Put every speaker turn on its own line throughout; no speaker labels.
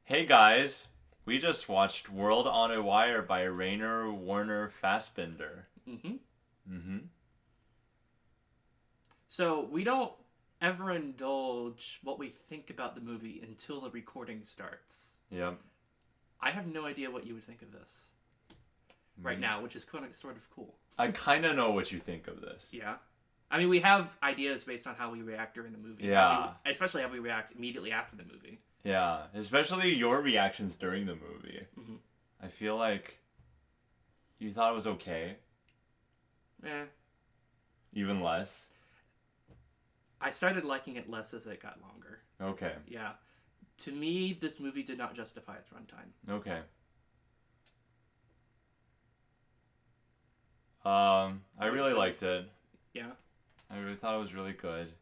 Hey guys, we just watched World on a Wire by Rainer Werner Fassbinder.
hmm
Mm-hmm.
So we don't ever indulge what we think about the movie until the recording starts.
Yep.
I have no idea what you would think of this right now, which is kind of sort of cool.
I kind of know what you think of this.
Yeah. I mean, we have ideas based on how we react during the movie.
Yeah.
Especially how we react immediately after the movie.
Yeah, especially your reactions during the movie.
Mm-hmm.
I feel like you thought it was okay,
Eh.
even less.
I started liking it less as it got longer.
Okay.
Yeah. To me, this movie did not justify its runtime.
Okay. I really liked it.
Yeah.
I really thought it was really good.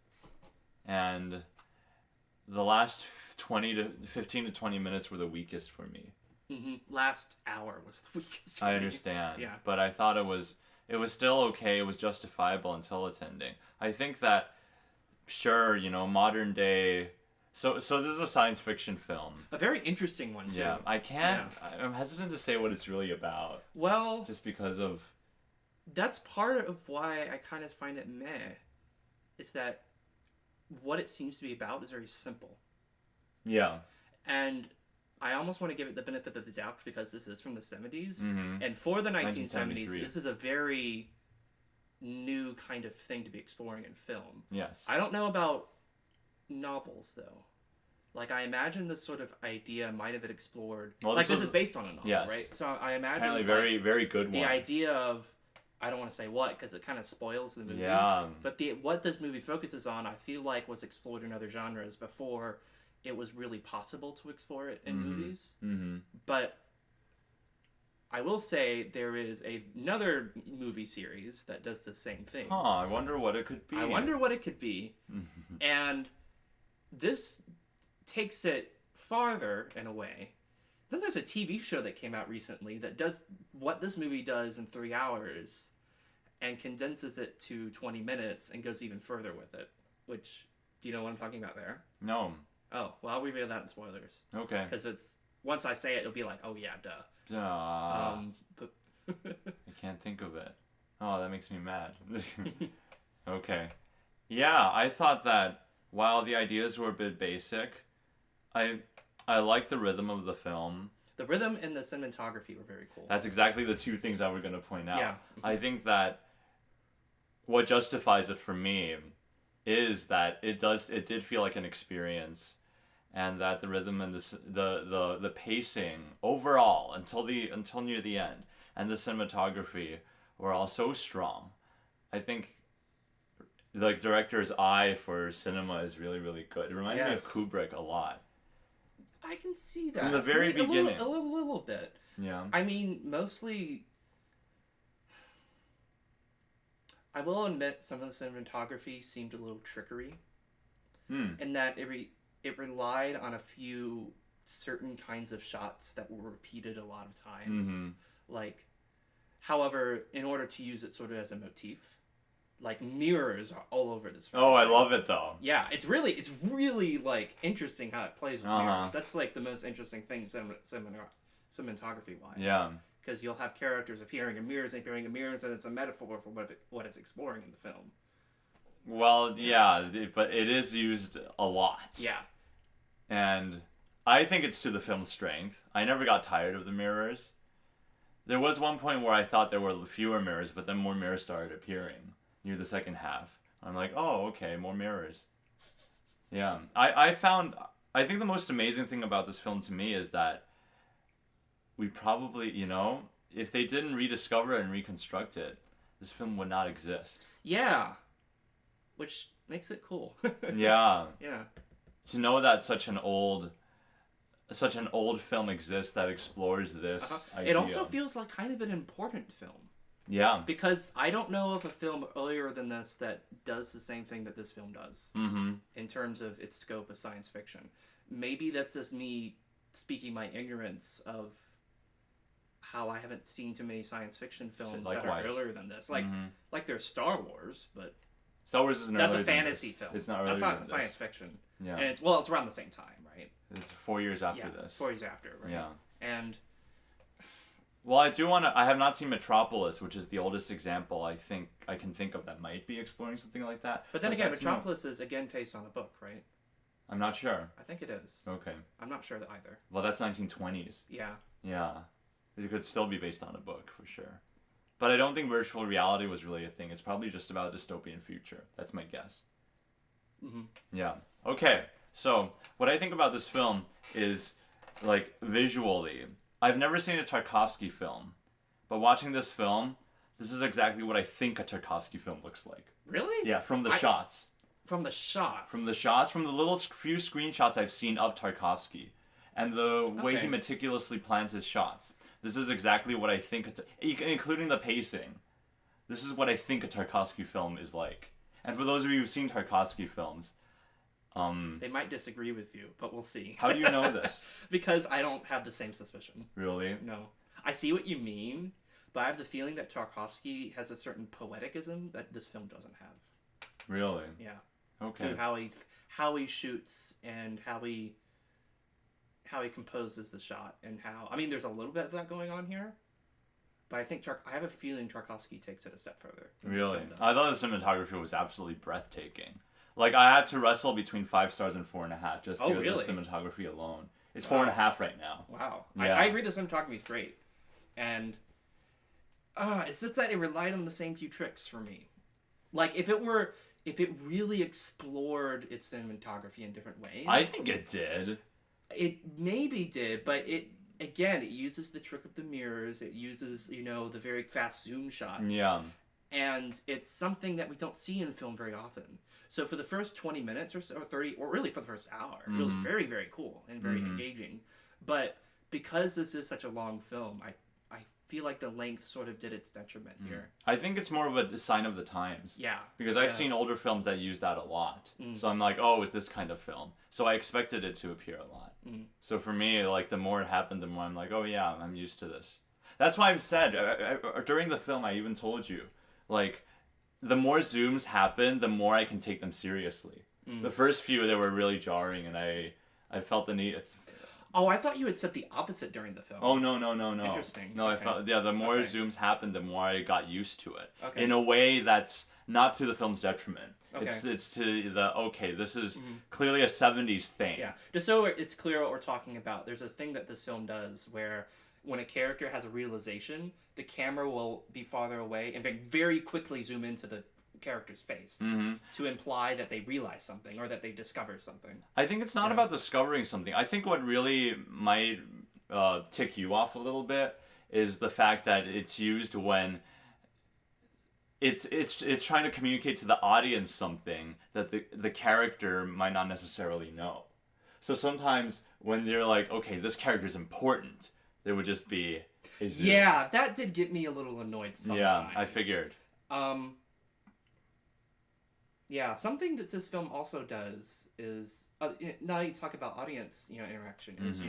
And the last 15 to 20 minutes were the weakest for me.
Last hour was the weakest for
I
me.
understand.
Yeah.
But I thought it was still okay. It was justifiable until its ending. I think that, sure, modern day. So this is a science fiction film.
A very interesting one, too.
Yeah. I'm hesitant to say what it's really about.
Well,
Just because of.
that's part of why I kind of find it meh. Is that what it seems to be about is very simple.
Yeah.
And I almost want to give it the benefit of the doubt because this is from the 70s.
Mm-hmm.
And for the 1970s,
1973.
this is a very new kind of thing to be exploring in film.
Yes.
I don't know about novels, though. Like, I imagine this sort of idea might have been explored.
Well,
this is based on a novel,
yes.
right? So I imagine
Apparently very, very good
the
one.
idea of, I don't want to say what, because it kind of spoils the movie.
Yeah.
But what this movie focuses on, I feel like, was explored in other genres before it was really possible to explore it in movies.
Mm-hmm.
But I will say there is another movie series that does the same thing.
Huh, I wonder what it could be.
I wonder what it could be. And this takes it farther in a way. Then there's a TV show that came out recently that does what this movie does in 3 hours and condenses it to 20 minutes and goes even further with it. Which, do you know what I'm talking about there?
No.
Oh, well, I'll reveal that in spoilers.
Okay.
Because once I say it, it'll be like, oh yeah, duh. But
I can't think of it. Oh, that makes me mad. Okay. Yeah, I thought that while the ideas were a bit basic, I liked the rhythm of the film.
the rhythm and the cinematography were very cool.
That's exactly the two things I was going to point out.
Yeah.
I think that what justifies it for me is that it did feel like an experience, and that the rhythm and the pacing overall until near the end, and the cinematography were all so strong. I think the director's eye for cinema is really, really good. It reminds me of Kubrick a lot.
I can see that.
From the very beginning.
A little bit.
Yeah.
I mean, mostly, I will admit some of the cinematography seemed a little trickery. In that it relied on a few certain kinds of shots that were repeated a lot of times. Like, however, in order to use it sort of as a motif, like mirrors are all over this film.
Oh, I love it though.
Yeah, it's really like interesting how it plays with mirrors. That's like the most interesting thing cinematography wise.
Yeah.
Because you'll have characters appearing in mirrors, and it's a metaphor for what it's exploring in the film.
Well, yeah, but it is used a lot.
Yeah.
And I think it's to the film's strength. I never got tired of the mirrors. There was one point where I thought there were fewer mirrors, but then more mirrors started appearing near the second half. I'm like, oh, okay, more mirrors. Yeah. I think the most amazing thing about this film to me is that we probably, if they didn't rediscover it and reconstruct it, this film would not exist.
Yeah. Which makes it cool.
Yeah.
Yeah.
To know that such an old film exists that explores this idea.
It also feels like kind of an important film.
Yeah.
Because I don't know of a film earlier than this that does the same thing that this film does. In terms of its scope of science fiction. Maybe that's just me speaking my ignorance of how I haven't seen too many science fiction films that are earlier than this. Like there's Star Wars, but
Star Wars isn't
That's
earlier
a
than
fantasy
this.
film.
It's not earlier
That's not
than
science
this.
fiction.
Yeah.
And it's around the same time, right?
It's 4 years after this.
4 years after, right?
Yeah.
And
well, I have not seen Metropolis, which is the oldest example I think I can think of that might be exploring something like that.
but then again, Metropolis is again based on a book, right?
I'm not sure.
I think it is.
Okay.
I'm not sure either.
Well, that's 1920s.
Yeah.
Yeah. It could still be based on a book, for sure. But I don't think virtual reality was really a thing. It's probably just about a dystopian future. That's my guess.
Mm-hmm.
Yeah. Okay. So, what I think about this film is, like, visually, I've never seen a Tarkovsky film. But watching this film, this is exactly what I think a Tarkovsky film looks like.
Really?
Yeah, from the shots.
From the shots?
From the shots, from the little few screenshots I've seen of Tarkovsky. And the way he meticulously plans his shots. This is exactly what I think, including the pacing. This is what I think a Tarkovsky film is like. And for those of you who've seen Tarkovsky films,
they might disagree with you, but we'll see.
How do you know this?
Because I don't have the same suspicion.
Really?
No. I see what you mean, but I have the feeling that Tarkovsky has a certain poeticism that this film doesn't have.
Really?
Yeah.
Okay.
To how he shoots and how he composes the shot and how... I mean, there's a little bit of that going on here, but I think I have a feeling Tarkovsky takes it a step further.
Really? I thought the cinematography was absolutely breathtaking. Like, I had to wrestle between 5 stars and 4.5 just because of the cinematography alone. It's 4.5 right now.
Wow.
Yeah.
I agree the cinematography is great. And it's just that it relied on the same few tricks for me. Like, if it really explored its cinematography in different ways...
I think it did.
It maybe did, but it uses the trick of the mirrors. It uses, the very fast zoom shots.
Yeah.
And it's something that we don't see in film very often. So for the first 20 minutes or so, or 30, or really for the first hour, it was very, very cool and very engaging. But because this is such a long film, I feel like the length sort of did its detriment here.
I think it's more of a sign of the times.
Yeah.
Because I've seen older films that use that a lot. So I'm like, oh, it's this kind of film. So I expected it to appear a lot. So for me, like, the more it happened, the more I'm like, oh yeah, I'm used to this. That's why I've said, during the film, I even told you, like, the more zooms happen, the more I can take them seriously. The first few, they were really jarring, and I felt the need...
Oh, I thought you had said the opposite during the film.
Oh, no.
Interesting.
No, I felt, the more zooms happened, the more I got used to it.
Okay.
In a way that's not to the film's detriment.
Okay.
It's to this is clearly a 70s thing.
Yeah. Just so it's clear what we're talking about, there's a thing that this film does where when a character has a realization, the camera will be farther away and very quickly zoom into the character's face to imply that they realize something or that they discover something. I
think it's not about discovering something. I think what really might tick you off a little bit is the fact that it's used when it's trying to communicate to the audience something that the character might not necessarily know. So sometimes when they're like, okay, this character's important, there would just be a zoom.
Yeah, that did get me a little annoyed sometimes.
Yeah, I figured.
Yeah, something that this film also does is now you talk about audience, interaction is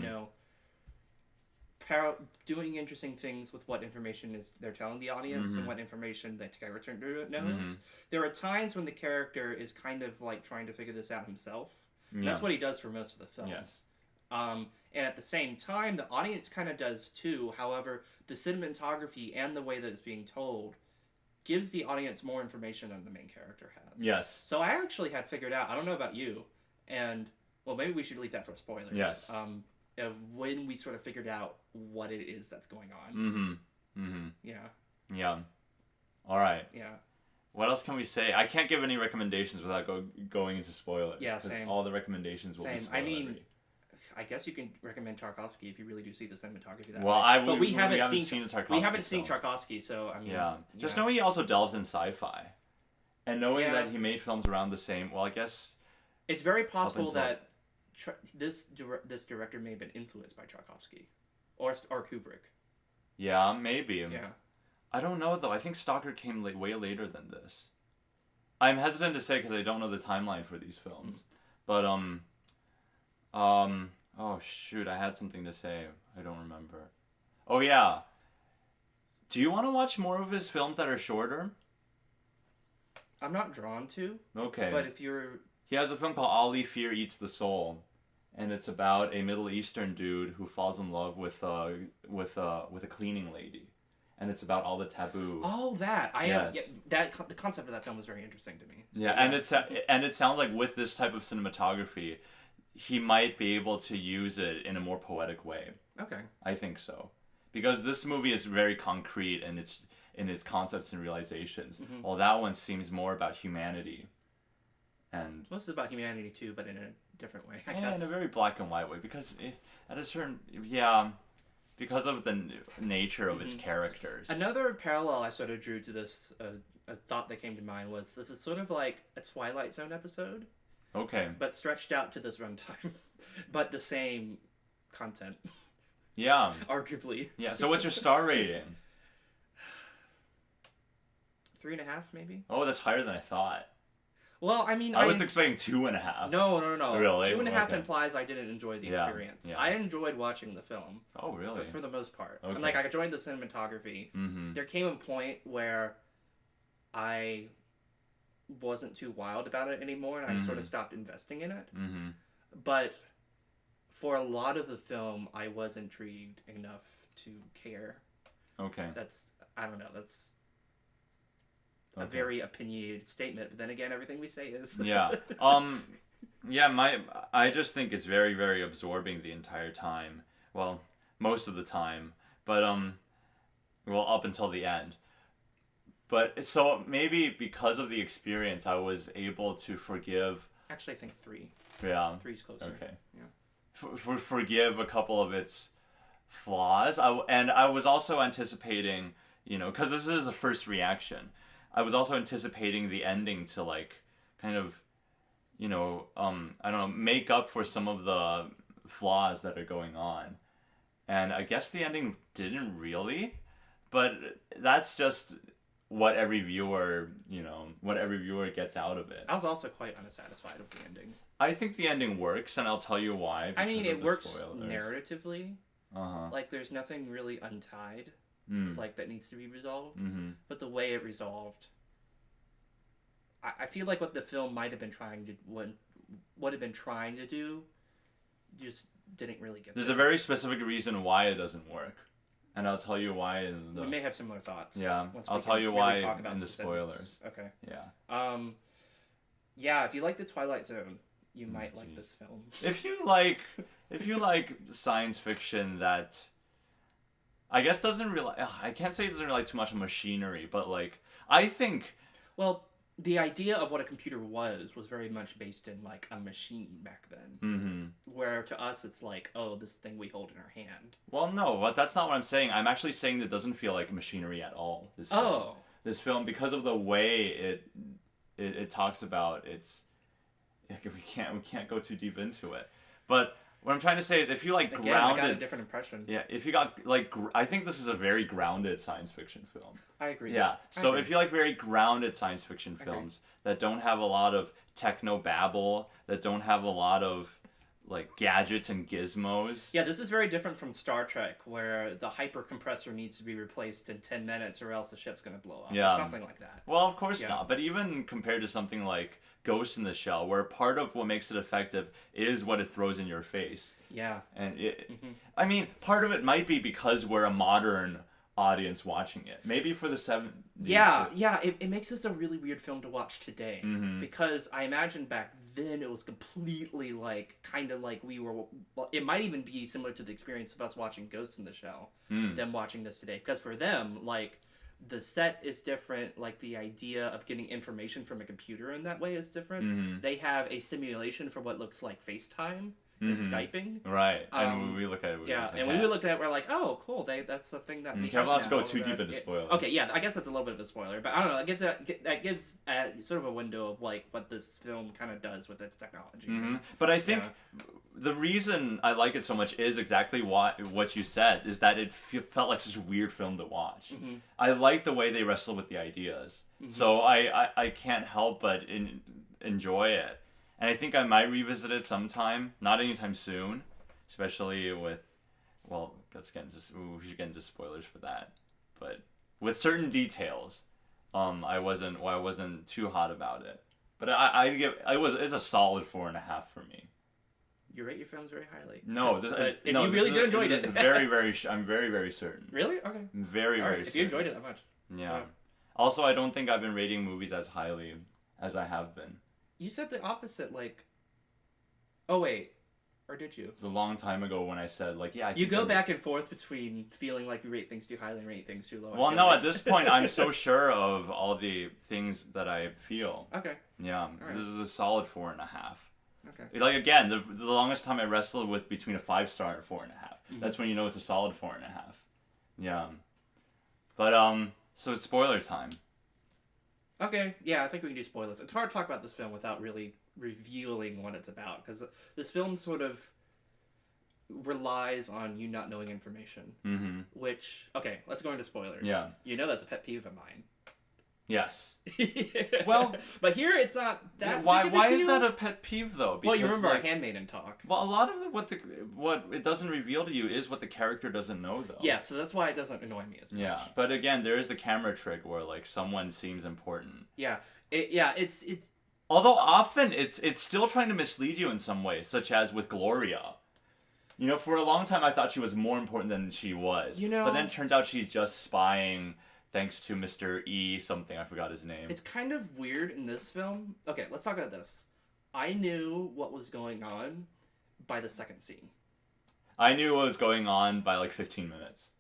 doing interesting things with what information they're telling the audience and what information the character knows. There are times when the character is kind of like trying to figure this out himself. Yeah. That's what he does for most of the film.
Yes.
And at the same time, the audience kind of does too. However, the cinematography and the way that it's being told gives the audience more information than the main character has.
Yes.
So I actually had figured out, I don't know about you, and, well, maybe we should leave that for spoilers.
Yes.
Of when we sort of figured out what it is that's going on. Yeah.
Yeah. All right.
Yeah.
What else can we say? I can't give any recommendations without going into spoilers.
Yeah, same.
All the recommendations will be spoilery.
I guess you can recommend Tarkovsky if you really do see the cinematography that
well,
way.
But we haven't seen Tarkovsky.
We haven't seen Tarkovsky, so I mean...
Yeah. Just knowing he also delves in sci-fi. And knowing that he made films around the same... Well, I guess...
It's very possible that this director may have been influenced by Tarkovsky. Or Kubrick.
Yeah, maybe.
Yeah.
I don't know, though. I think Stalker came way later than this. I'm hesitant to say because I don't know the timeline for these films. But, oh, shoot. I had something to say. I don't remember. Oh, yeah. Do you want to watch more of his films that are shorter?
I'm not drawn to.
Okay.
But if you're...
He has a film called Ali Fear Eats the Soul, and it's about a Middle Eastern dude who falls in love with a cleaning lady, and it's about all the taboo.
Oh, that
Yes.
the concept of that film was very interesting to me. So,
yeah, and it sounds like with this type of cinematography, he might be able to use it in a more poetic way.
Okay.
I think so, because this movie is very concrete in its concepts and realizations, while that one seems more about humanity. And
well, this is about humanity too, but in a different way, I
yeah,
guess.
in a very black and white way, because because of the nature of its characters.
Another parallel I sort of drew to this, a thought that came to mind was this is sort of like a Twilight Zone episode.
Okay.
But stretched out to this runtime, but the same content.
Yeah.
Arguably.
Yeah. So what's your star rating?
3.5, maybe.
Oh, that's higher than I thought.
Well, I mean,
I was expecting 2.5.
No.
Really?
2.5
Okay.
implies I didn't enjoy the experience.
Yeah.
I enjoyed watching the film.
Oh, really?
For the most part.
Okay.
And, like, I enjoyed the cinematography.
Mm-hmm.
There came a point where I wasn't too wild about it anymore, and I sort of stopped investing in it.
Mm-hmm.
But for a lot of the film, I was intrigued enough to care.
Okay.
That's a
Okay.
very opinionated statement, but then again, everything we say is.
Yeah. I just think it's very, very absorbing the entire time. Well, most of the time, but up until the end. But so maybe because of the experience, I was able to forgive.
Actually, I think 3.
Yeah.
3's closer.
Okay.
Yeah.
Forgive a couple of its flaws. I was also anticipating, because this is a first reaction. I was also anticipating the ending to like, kind of, I don't know, make up for some of the flaws that are going on. And I guess the ending didn't really, but that's just what every viewer gets out of it.
I was also quite unsatisfied with the ending.
I think the ending works, and I'll tell you why.
I mean, it works
spoilers.
narratively.
Uh-huh.
Like, there's nothing really untied, like, that needs to be resolved.
Mm-hmm.
But the way it resolved, I feel like what the film might have been trying to do, just didn't really get
There's
there.
a very specific reason why it doesn't work, and I'll tell you why
We may have similar thoughts.
Yeah,
once
I'll
we
tell
can
you
really
why
talk about
in the
specifics.
spoilers.
Okay.
Yeah.
Yeah, if you like the Twilight Zone, you might like this film.
If you like science fiction that I guess doesn't rely, I can't say it doesn't rely too much on machinery, but like I think
Well, the idea of what a computer was very much based in like a machine back then.
Mm-hmm.
Where to us it's like, oh, this thing we hold in our hand.
Well, no, but that's not what I'm saying. I'm actually saying that it doesn't feel like machinery at all. This film, because of the way it talks about its, we can't go too deep into it, but what I'm trying to say is if you like
Again,
grounded,
I got a different impression.
yeah, if you got like I think this is a very grounded science fiction film.
I agree.
Yeah, so if you like very grounded science fiction
Okay.
films that don't have a lot of techno babble, that don't have a lot of like gadgets and gizmos.
Yeah, this is very different from Star Trek, where the hyper compressor needs to be replaced in 10 minutes or else the ship's going to blow up.
Yeah.
Something like that.
Well, of course
Yeah.
not. But even compared to something like Ghost in the Shell, where part of what makes it effective is what it throws in your face.
Yeah.
And I mean, part of it might be because we're a modern audience watching it. Maybe for the 70s.
Yeah, it makes this a really weird film to watch today.
Mm-hmm.
Because I imagine back then it was completely like, kind of like we were, well, it might even be similar to the experience of us watching Ghost in the Shell, them watching this today. Because for them, like, the set is different, like the idea of getting information from a computer in that way is different.
Mm-hmm.
They have a simulation for what looks like FaceTime and Skyping.
Right. And when we look at it,
And when we look at it, we're like, oh, cool, that's the thing that we
Careful
have
not to go
now,
too
that-
deep into spoilers.
Okay, yeah, I guess that's a little bit of a spoiler, but I don't know, that gives sort of a window of like what this film kind of does with its technology.
Mm-hmm. But I think the reason I like it so much is exactly what you said, is that it felt like such a weird film to watch.
Mm-hmm.
I like the way they wrestle with the ideas. So I can't help but enjoy it. And I think I might revisit it sometime, not anytime soon, especially with, we should get into spoilers for that. But with certain details, I wasn't too hot about it. But it's a solid 4.5 for me.
You rate your films very highly.
No,
if you really did enjoy it,
I'm very, very certain.
Really? Okay.
Very, very certain.
If you enjoyed it that much.
Yeah. Also, I don't think I've been rating movies as highly as I have been.
You said the opposite, like. Oh wait, or did you?
It was a long time ago when I said like, yeah.
You go back and forth between feeling like you rate things too highly and rate things too low.
Well, no, at this point, I'm so sure of all the things that I feel.
Okay.
Yeah,
right.
This is a solid 4.5.
Okay.
Like again, the longest time I wrestled with between a 5-star and a 4.5.
Mm-hmm.
That's when you know it's a solid 4.5. Yeah. But so it's spoiler time.
Okay, yeah, I think we can do spoilers. It's hard to talk about this film without really revealing what it's about, because this film sort of relies on you not knowing information.
Mm-hmm.
Which, okay, let's go into spoilers.
Yeah.
You know that's a pet peeve of mine.
Yes.
Well, but here it's not that.
Why is that a pet peeve though?
Because, well, you remember our handmaiden talk.
Well, a lot of what it doesn't reveal to you is what the character doesn't know though.
Yeah, so that's why it doesn't annoy me as much.
Yeah, but again, there is the camera trick where like someone seems important.
Yeah, it's.
Although often it's still trying to mislead you in some ways, such as with Gloria. You know, for a long time I thought she was more important than she was.
You know,
but then it turns out she's just spying. Thanks to Mr. E something, I forgot his name.
It's kind of weird in this film. Okay, let's talk about this. I knew what was going on by the second scene.
I knew what was going on by like 15 minutes.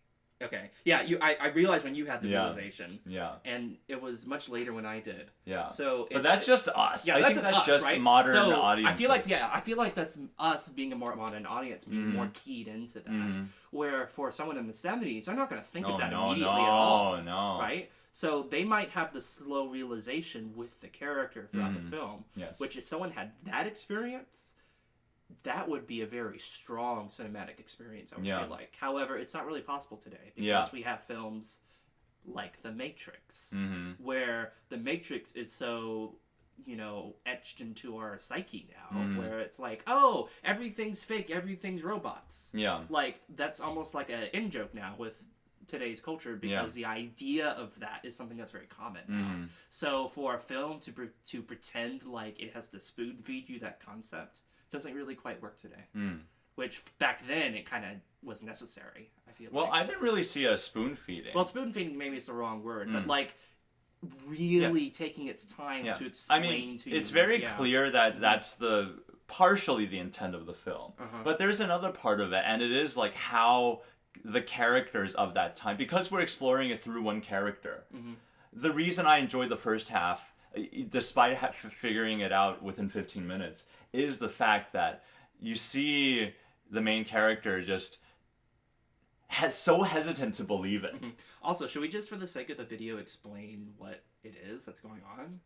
Okay. Yeah, I realized when you had the realization.
Yeah.
And it was much later when I did.
Yeah.
So
but that's just us.
Yeah,
I think that's
us,
just
right?
modern
so
audiences.
I feel like that's us being a more modern audience, being more keyed into that. Where for someone in the 70s, they're not going to think of that immediately at all.
No.
Right? So they might have the slow realization with the character throughout the film.
Yes.
Which if someone had that experience, that would be a very strong cinematic experience, I would feel like. However, it's not really possible today because we have films like The Matrix, where The Matrix is so, etched into our psyche now, where it's like, oh, everything's fake, everything's robots.
Yeah.
Like, that's almost like an in-joke now with today's culture because the idea of that is something that's very common now. So for a film to pretend like it has to spoon feed you that concept doesn't really quite work today. Which back then it kind of was necessary, I feel like.
Well, I didn't really see a spoon feeding.
Well, spoon feeding maybe is the wrong word, but like really taking its time to explain to you.
It's very clear that that's partially the intent of the film. But there's another part of it, and it is like how the characters of that time, because we're exploring it through one character. The reason I enjoyed the first half, despite figuring it out within 15 minutes, is the fact that you see the main character just so hesitant to believe it.
Also, should we just, for the sake of the video, explain what it is that's going on?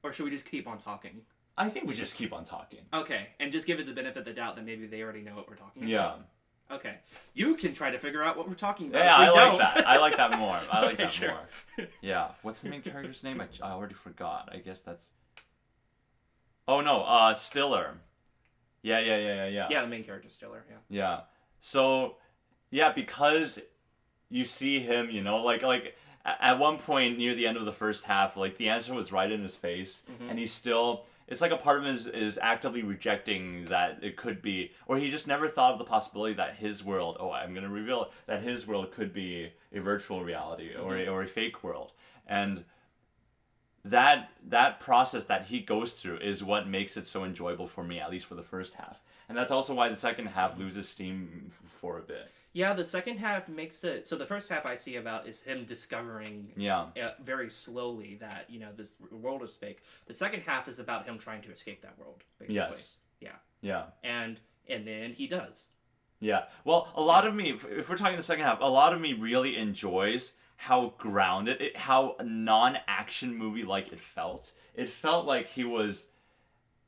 Or should we just keep on talking?
I think we just keep on talking.
Okay, and just give it the benefit of the doubt that maybe they already know what we're talking about.
Yeah.
Okay. You can try to figure out what we're talking about.
Yeah, I like that. I like that more. I like that
sure.
more. Yeah. What's the main character's name? I already forgot. I guess that's... Oh, no. Stiller. Yeah.
Yeah, the main character, Stiller, yeah.
Yeah. So, yeah, because you see him, like at one point near the end of the first half, like the answer was right in his face, and he's still... It's like a part of him is actively rejecting that it could be, or he just never thought of the possibility that his world, I'm going to reveal it, that his world could be a virtual reality or a fake world. And that process that he goes through is what makes it so enjoyable for me, at least for the first half. And that's also why the second half loses steam for a bit.
Yeah, the second half makes it... So the first half I see about is him discovering very slowly that, this world is fake. The second half is about him trying to escape that world, basically.
Yes. Yeah.
And then he does.
Yeah. Well, a lot of me, if we're talking the second half, a lot of me really enjoys how grounded, how non-action movie-like it felt. It felt like he was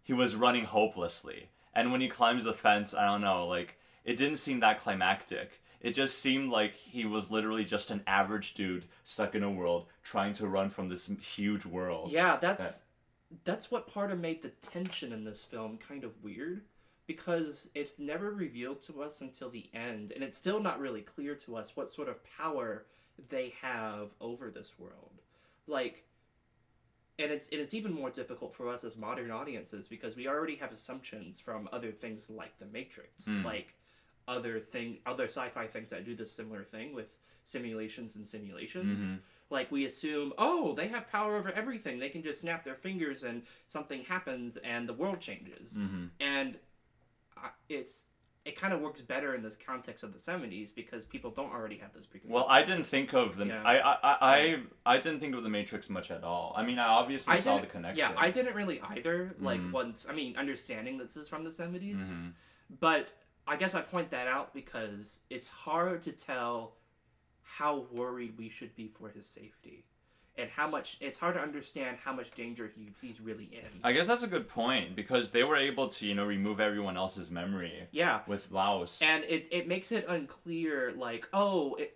running hopelessly. And when he climbs the fence, I don't know, like... It didn't seem that climactic. It just seemed like he was literally just an average dude stuck in a world trying to run from this huge world.
Yeah, that's what part of made the tension in this film kind of weird, because it's never revealed to us until the end, and it's still not really clear to us what sort of power they have over this world. Like, it's even more difficult for us as modern audiences because we already have assumptions from other things like The Matrix, like other sci-fi things that do this similar thing with simulations and simulations. Like we assume, oh, they have power over everything. They can just snap their fingers and something happens and the world changes. And it kind of works better in the context of the 70s because people don't already have those preconceptions.
Well, I didn't think of the I didn't think of the Matrix much at all. I mean, I obviously saw the connection.
Yeah, I didn't really either. Like once, I mean, understanding that this is from the 70s, but I guess I point that out because it's hard to tell how worried we should be for his safety. And it's hard to understand how much danger he's really in.
I guess that's a good point, because they were able to, remove everyone else's memory.
Yeah.
With Laos.
And it makes it unclear, like, I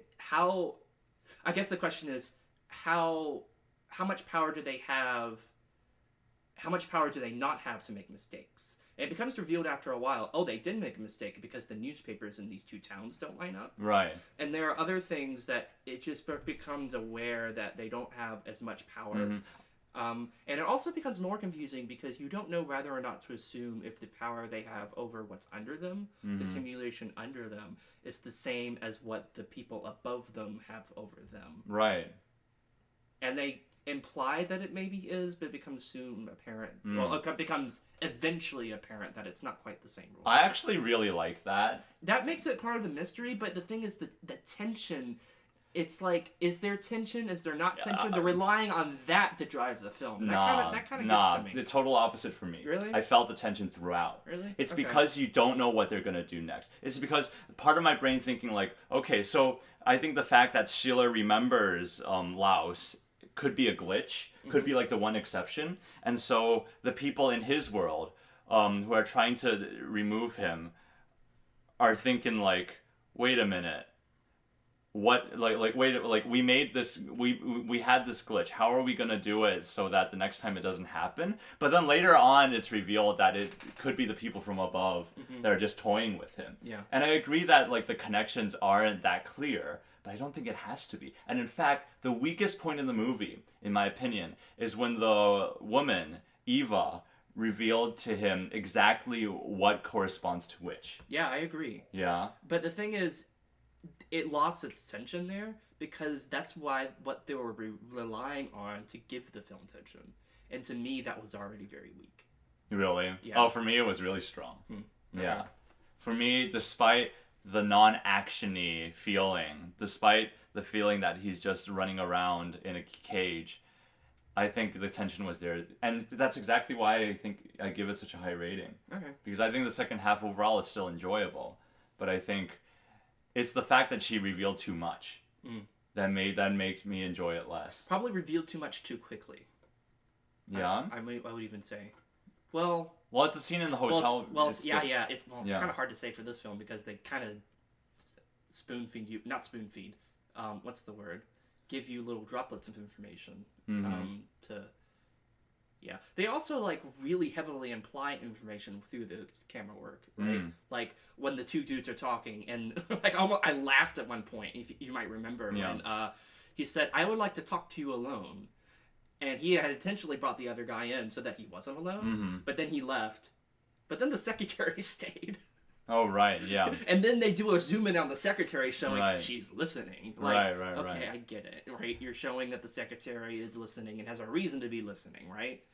guess the question is, how much power do they have, how much power do they not have to make mistakes? And it becomes revealed after a while, they did make a mistake because the newspapers in these two towns don't line up.
Right.
And there are other things that it just becomes aware that they don't have as much power. And it also becomes more confusing because you don't know whether or not to assume if the power they have over what's under them, the simulation under them, is the same as what the people above them have over them.
Right.
And they imply that it maybe is, but it becomes soon apparent. Well, it becomes eventually apparent that it's not quite the same rules.
I actually really like that.
That makes it part of the mystery, but the thing is the tension. It's like, is there tension? Is there not tension? They're relying on that to drive the film. That kind of gets to me.
The total opposite for me.
Really?
I felt the tension throughout.
Really?
It's because you don't know what they're going to do next. It's because part of my brain thinking like, okay, so I think the fact that Sheila remembers Laos could be a glitch, could be like the one exception. And so the people in his world who are trying to remove him are thinking like, wait a minute. What we made this, we had this glitch, how are we going to do it so that the next time it doesn't happen? But then later on it's revealed that it could be the people from above that are just toying with him.
Yeah.
And I agree that like the connections aren't that clear, but I don't think it has to be. And in fact, the weakest point in the movie, in my opinion, is when the woman, Eva, revealed to him exactly what corresponds to which.
Yeah, I agree.
Yeah.
But the thing is, it lost its tension there because that's what they were relying on to give the film tension. And to me, that was already very weak.
Really?
Yeah.
Oh, for me, it was really strong.
Okay.
Yeah. For me, despite the non-action-y feeling, despite the feeling that he's just running around in a cage, I think the tension was there. And that's exactly why I think I give it such a high rating.
Okay.
Because I think the second half overall is still enjoyable. But I think it's the fact that she revealed too much that makes me enjoy it less.
Probably revealed too much too quickly.
Yeah?
I would even say. Well,
it's the scene in the hotel.
It's kind of hard to say for this film because they kind of spoon-feed you. Not spoon-feed. What's the word? Give you little droplets of information Yeah. They also, like, really heavily imply information through the camera work, right? Like, when the two dudes are talking, and, like, I laughed at one point, if you might remember, when he said, "I would like to talk to you alone." And he had intentionally brought the other guy in so that he wasn't alone, but then he left. But then the secretary stayed.
Oh, right, yeah.
And then they do a zoom in on the secretary showing she's listening. Like,
right.
Okay, I get it, right? You're showing that the secretary is listening and has a reason to be listening, right?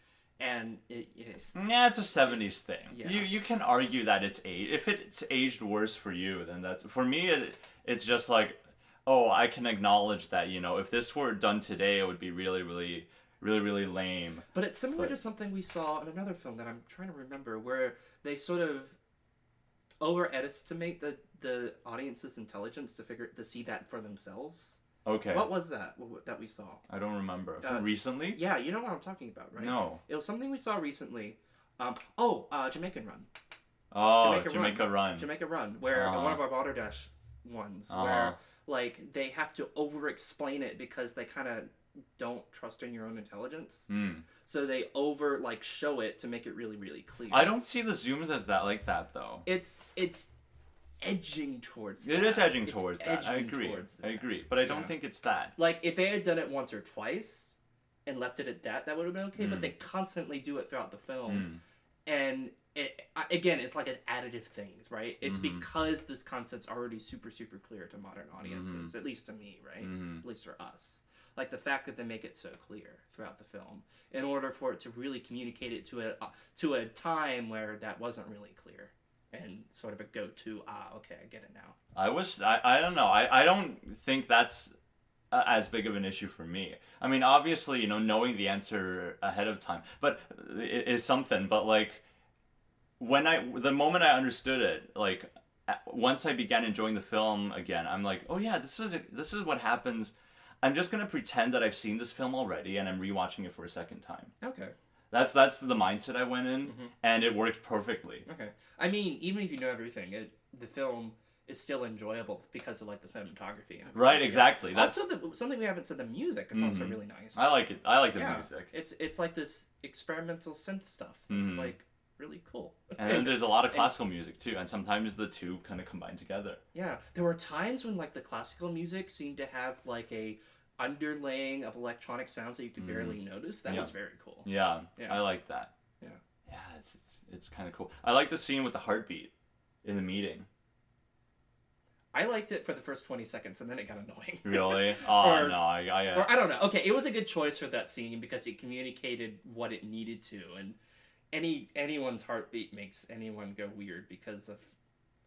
And it's...
Yeah, it's a 70s thing.
Yeah.
You can argue that it's aged. If it's aged worse for you, then that's... For me, it's just like, I can acknowledge that, if this were done today, it would be really, really, really, really lame.
But it's similar to something we saw in another film that I'm trying to remember, where they sort of overestimate the audience's intelligence to see that for themselves.
Okay.
What was that we saw?
I don't remember. Recently?
Yeah, you know what I'm talking about, right?
No.
It was something we saw recently. Jamaican Run.
Oh, Jamaica Run.
Jamaica Run, where one of our Balderdash ones, where like they have to over-explain it because they kind of don't trust in your own intelligence. So they show it to make it really, really clear.
I don't see the zooms as that like that though.
It's edging towards that.
It is edging towards that. I agree. But I don't think it's that.
Like, if they had done it once or twice, and left it at that, that would have been okay. But they constantly do it throughout the film, and again, it's like an additive things, right? It's because this concept's already super clear to modern audiences, at least to me, right? At least for us. Like the fact that they make it so clear throughout the film, in order for it to really communicate it to a time where that wasn't really clear, and sort of a go-to. Okay, I get it now.
I don't know. I don't think that's as big of an issue for me. I mean, obviously, you know, knowing the answer ahead of time, but it is something. But like, the moment I understood it, like, once I began enjoying the film again, I'm like, oh yeah, this is what happens. I'm just gonna pretend that I've seen this film already, and I'm rewatching it for a second time.
Okay.
That's the mindset I went in, and it worked perfectly.
Okay. I mean, even if you know everything, the film is still enjoyable because of like the cinematography. And
right. Exactly.
That's also something we haven't said. The music is also really nice.
I like it. I like the music.
It's like this experimental synth stuff. It's like really cool.
And then there's a lot of classical music too, and sometimes the two kind of combine together.
Yeah, there were times when like the classical music seemed to have like a underlaying of electronic sounds that you could barely notice. That was very cool.
Yeah, I like that. Yeah, it's kind of cool. I like the scene with the heartbeat in the meeting.
I liked it for the first 20 seconds, and then it got annoying.
Really? Oh, no.
Or I don't know. Okay, it was a good choice for that scene because it communicated what it needed to, and anyone's heartbeat makes anyone go weird because of,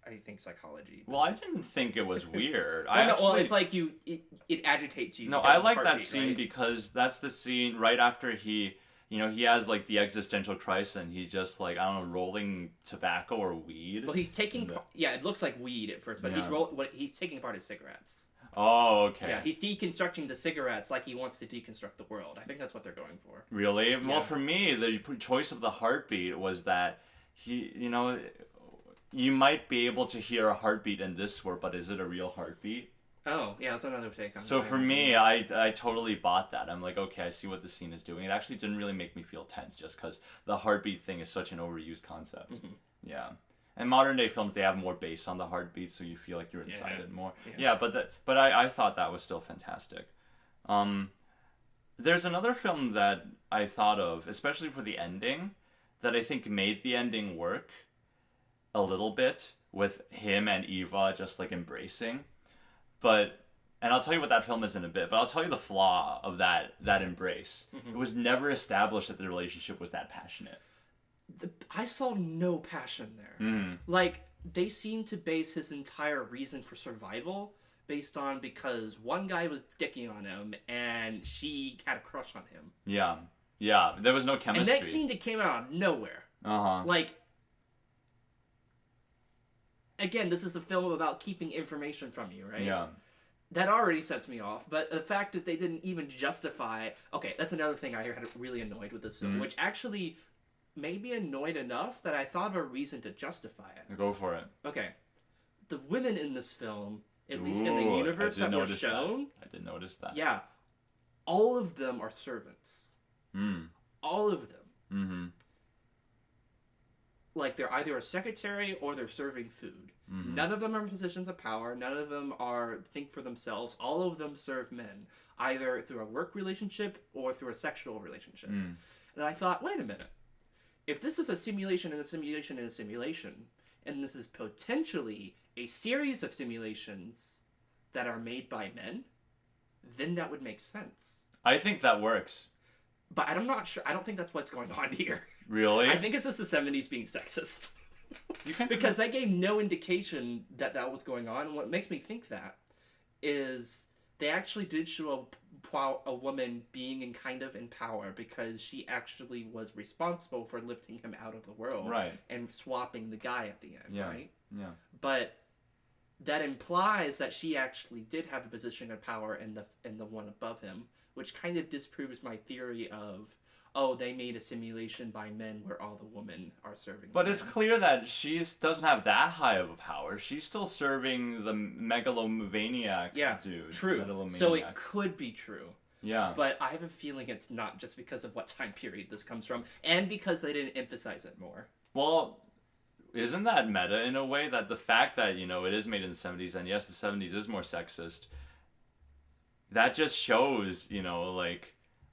I think, psychology.
Well, I didn't think it was weird.
Well, it's like it agitates you.
No, I like that scene, right? Because that's the scene right after he has like the existential crisis, and he's just like, I don't know, rolling tobacco or weed.
Well, he's taking it looks like weed at first, but he's taking apart his cigarettes.
Oh, okay.
Yeah, he's deconstructing the cigarettes like he wants to deconstruct the world. I think that's what they're going for.
Really? Yeah. Well, for me, the choice of the heartbeat was that you might be able to hear a heartbeat in this world, but is it a real heartbeat?
Oh, yeah, that's another take on it.
So for me, I totally bought that. I'm like, okay, I see what the scene is doing. It actually didn't really make me feel tense just because the heartbeat thing is such an overused concept. Yeah. And modern day films, they have more bass on the heartbeat, so you feel like you're inside it more. Yeah, but I thought that was still fantastic. There's another film that I thought of, especially for the ending, that I think made the ending work a little bit with him and Eva just like embracing. And I'll tell you what that film is in a bit, but I'll tell you the flaw of that embrace. It was never established that the relationship was that passionate.
I saw no passion there. Like, they seem to base his entire reason for survival based on because one guy was dicking on him and she had a crush on him.
Yeah, there was no chemistry.
And that scene that came out of nowhere. Like, again, this is a film about keeping information from you, right?
Yeah.
That already sets me off, but the fact that they didn't even justify... Okay, that's another thing I had really annoyed with this film, which actually... maybe annoyed enough that I thought of a reason to justify it.
Go for it.
Okay. The women in this film, at least in the universe that were shown...
I did notice that.
Yeah. All of them are servants. All of them. Like, they're either a secretary or they're serving food. None of them are in positions of power. None of them think for themselves. All of them serve men, either through a work relationship or through a sexual relationship. And I thought, wait a minute. If this is a simulation and a simulation and a simulation, and this is potentially a series of simulations that are made by men, then that would make sense.
I think that works.
But I'm not sure. I don't think that's what's going on here.
Really?
I think it's just the 70s being sexist. Because they gave no indication that that was going on. And what makes me think that is they actually did show a woman being in power because she actually was responsible for lifting him out of the world,
right,
and swapping the guy at the end, right?
Yeah.
But that implies that she actually did have a position of power in the one above him, which kind of disproves my theory of, oh, they made a simulation by men where all the women are serving.
But it's clear that she doesn't have that high of a power. She's still serving the megalomaniac dude.
True. So it could be true.
Yeah.
But I have a feeling it's not, just because of what time period this comes from, and because they didn't emphasize it more.
Well, isn't that meta in a way, that the fact that, it is made in the 70s, and yes, the 70s is more sexist, that just shows,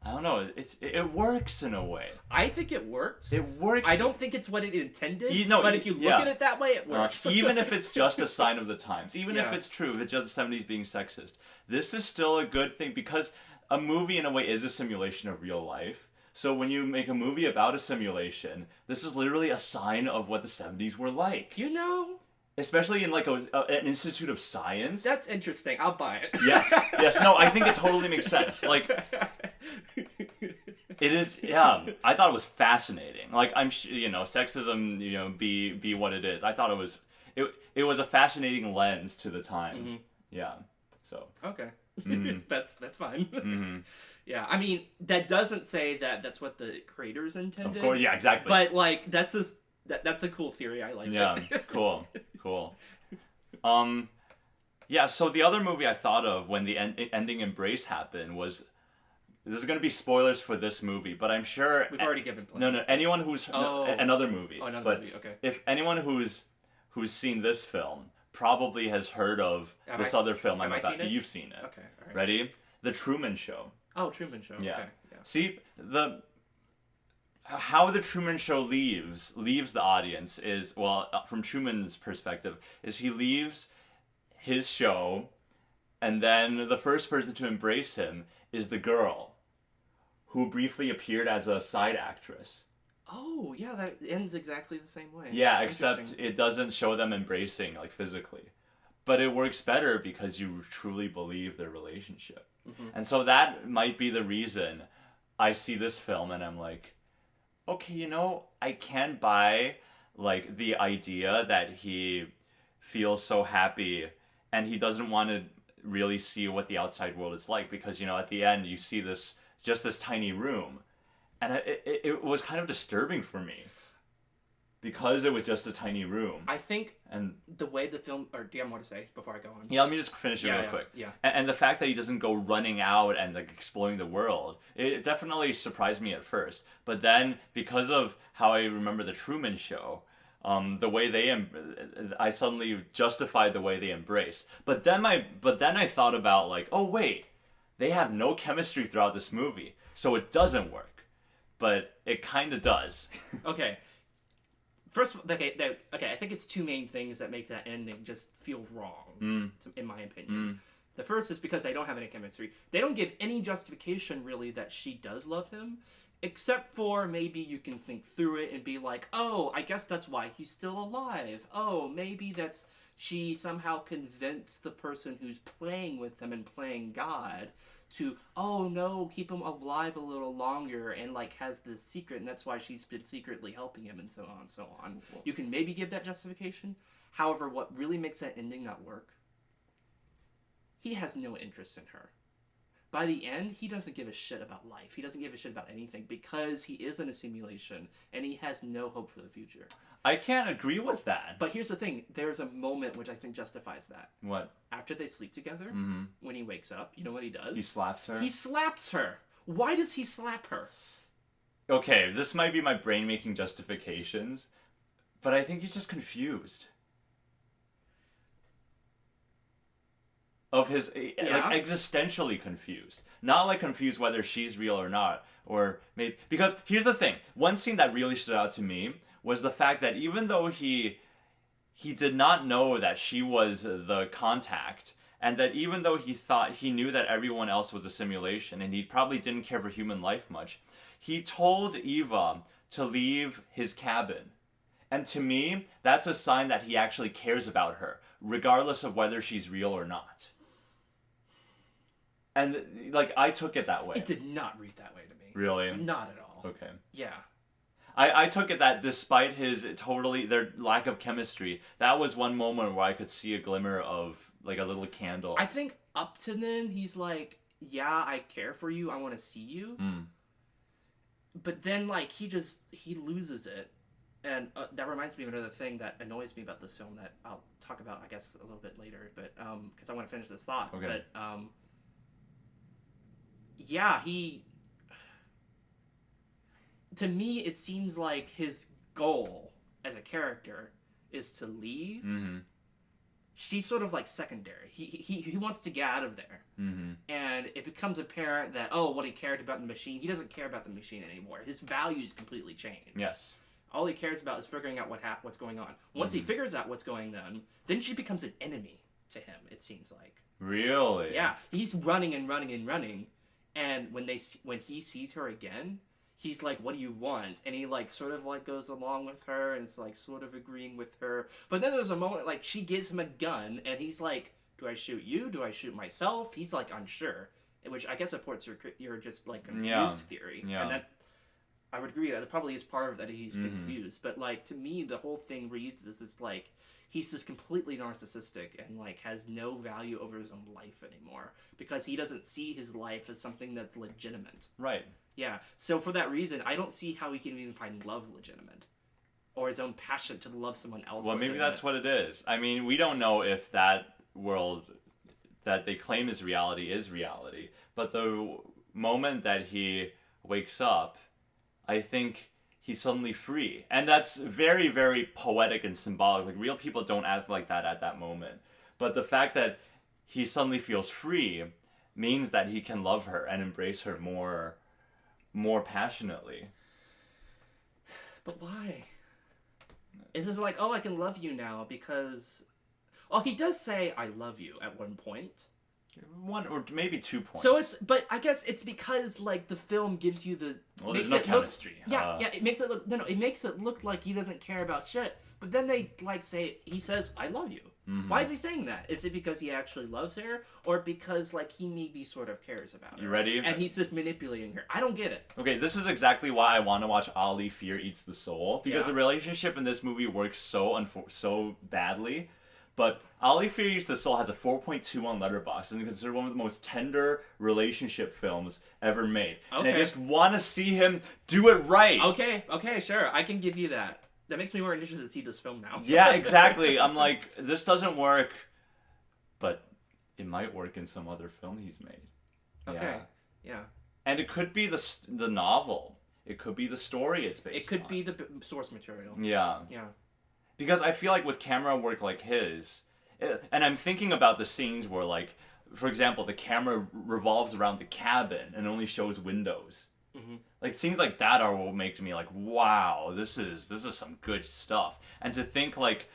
I don't know. It works in a way.
I think it works.
It works.
I don't think it's what it intended. But if you look
yeah.
at it that way, it works.
Even if it's just a sign of the times, even if it's true, if it's just the 70s being sexist, this is still a good thing because a movie in a way is a simulation of real life. So when you make a movie about a simulation, this is literally a sign of what the 70s were like.
You know?
Especially in like an institute of science.
That's interesting. I'll buy it.
Yes. No, I think it totally makes sense. Like, it is. Yeah, I thought it was fascinating. Like, sexism, be what it is. I thought it was a fascinating lens to the time.
Mm-hmm.
Yeah. So.
Okay.
Mm-hmm.
That's fine.
Mm-hmm.
Yeah, I mean that doesn't say that that's what the creators intended.
Of course, yeah, exactly.
But like that's a cool theory. I like it.
Yeah, cool. Yeah. So the other movie I thought of when the ending embrace happened was. There's going to be spoilers for this movie, but I'm sure
we've already given.
No. Anyone who's another movie.
Oh, another movie. Okay.
If anyone who's seen this film probably has heard of this other film I'm about. You've seen it.
Okay. All right.
Ready? The Truman Show.
Oh, Truman Show.
Yeah.
Okay. Yeah.
See, how the Truman Show leaves the audience is, well, from Truman's perspective, is he leaves his show, and then the first person to embrace him is the girl, who briefly appeared as a side actress.
Oh, yeah, that ends exactly the same way.
Yeah, except it doesn't show them embracing, like, physically. But it works better because you truly believe their relationship. Mm-hmm. And so that might be the reason I see this film and I'm like, okay, I can buy, like, the idea that he feels so happy and he doesn't want to really see what the outside world is like because, at the end you see this tiny room. And it was kind of disturbing for me because it was just a tiny room.
I think
and
the way the film... Or do you have more to say before I go on?
Yeah, let me just finish it real quick.
Yeah.
And the fact that he doesn't go running out and like exploring the world, it definitely surprised me at first. But then, because of how I remember the Truman Show, the way I suddenly justified the way they embrace. But then I thought about like, oh wait, they have no chemistry throughout this movie, so it doesn't work. But it kind of does.
Okay. First, okay, I think it's two main things that make that ending just feel wrong, in my opinion. The first is because they don't have any chemistry. They don't give any justification, really, that she does love him, except for maybe you can think through it and be like, oh, I guess that's why he's still alive. Oh, maybe that's she somehow convinced the person who's playing with him and playing God to, oh no, keep him alive a little longer, and like has this secret, and that's why she's been secretly helping him, and so on and so on. You can maybe give that justification. However, what really makes that ending not work, he has no interest in her. By the end, he doesn't give a shit about life. He doesn't give a shit about anything because he is in a simulation and he has no hope for the future.
I can't agree with that.
But here's the thing. There's a moment which I think justifies that.
What?
After they sleep together, when he wakes up, you know what he does?
He slaps her?
He slaps her. Why does he slap her?
Okay, this might be my brain-making justifications, but I think he's just confused. Of his, like, existentially confused. Not, like, confused whether she's real or not. Or maybe... Because, here's the thing. One scene that really stood out to me was the fact that even though he did not know that she was the contact, and that even though he knew that everyone else was a simulation, and he probably didn't care for human life much, he told Eva to leave his cabin. And to me, that's a sign that he actually cares about her, regardless of whether she's real or not. And, like, I took it that way.
It did not read that way to me.
Really?
Not at all.
Okay.
Yeah.
I took it that despite their lack of chemistry, that was one moment where I could see a glimmer of, like, a little candle.
I think up to then, he's like, yeah, I care for you, I want to see you. But then, like, he loses it. And that reminds me of another thing that annoys me about this film that I'll talk about, I guess, a little bit later, but because I want to finish this thought.
Okay.
But, yeah, to me, it seems like his goal as a character is to leave she's sort of like secondary. He wants to get out of there.
Mm-hmm.
And it becomes apparent that, what he cared about the machine, he doesn't care about the machine anymore. His values completely change.
Yes.
All he cares about is figuring out what's going on. Once he figures out what's going on, then she becomes an enemy to him, it seems like.
Really?
Yeah. He's running and running and running. And when he sees her again, he's like, what do you want? And he like sort of like goes along with her and is like sort of agreeing with her. But then there's a moment like she gives him a gun and he's like, do I shoot you? Do I shoot myself? He's like unsure, which I guess supports your just like confused theory.
Yeah.
And that I would agree that probably is part of that he's confused. But like to me, the whole thing reads as this like he's just completely narcissistic and like has no value over his own life anymore because he doesn't see his life as something that's legitimate.
Right.
Yeah, so for that reason, I don't see how he can even find love legitimate. Or his own passion to love someone else.
Well, maybe that's what it is. I mean, we don't know if that world that they claim is reality. But the moment that he wakes up, I think he's suddenly free. And that's very, very poetic and symbolic. Like, real people don't act like that at that moment. But the fact that he suddenly feels free means that he can love her and embrace her more passionately.
But why? Is this like, I can love you now because... he does say, I love you at one point.
One or maybe 2 points.
So but I guess it's because, like, the film gives you the...
Well, there's no chemistry.
It makes it look... it makes it look like he doesn't care about shit. But then they, like, he says, I love you. Mm-hmm. Why is he saying that? Is it because he actually loves her? Or because, like, he maybe sort of cares about her?
You ready?
And he's just manipulating her. I don't get it.
Okay, this is exactly why I want to watch Ali Fear Eats the Soul. Because the relationship in this movie works so badly. But Ali Fear Eats the Soul has a 4.2 on Letterboxd and is considered one of the most tender relationship films ever made. Okay. And I just want to see him do it right.
Okay, sure. I can give you that. That makes me more interested to see this film now.
Yeah, exactly. I'm like, this doesn't work, but it might work in some other film he's made.
Okay, yeah.
And it could be the novel. It could be the story it's based on.
It could be the source material.
Yeah.
Yeah.
Because I feel like with camera work like his, and I'm thinking about the scenes where, like, for example, the camera revolves around the cabin and only shows windows. Mm-hmm. Like, scenes like that are what makes me like, wow, this is some good stuff. And to think, like,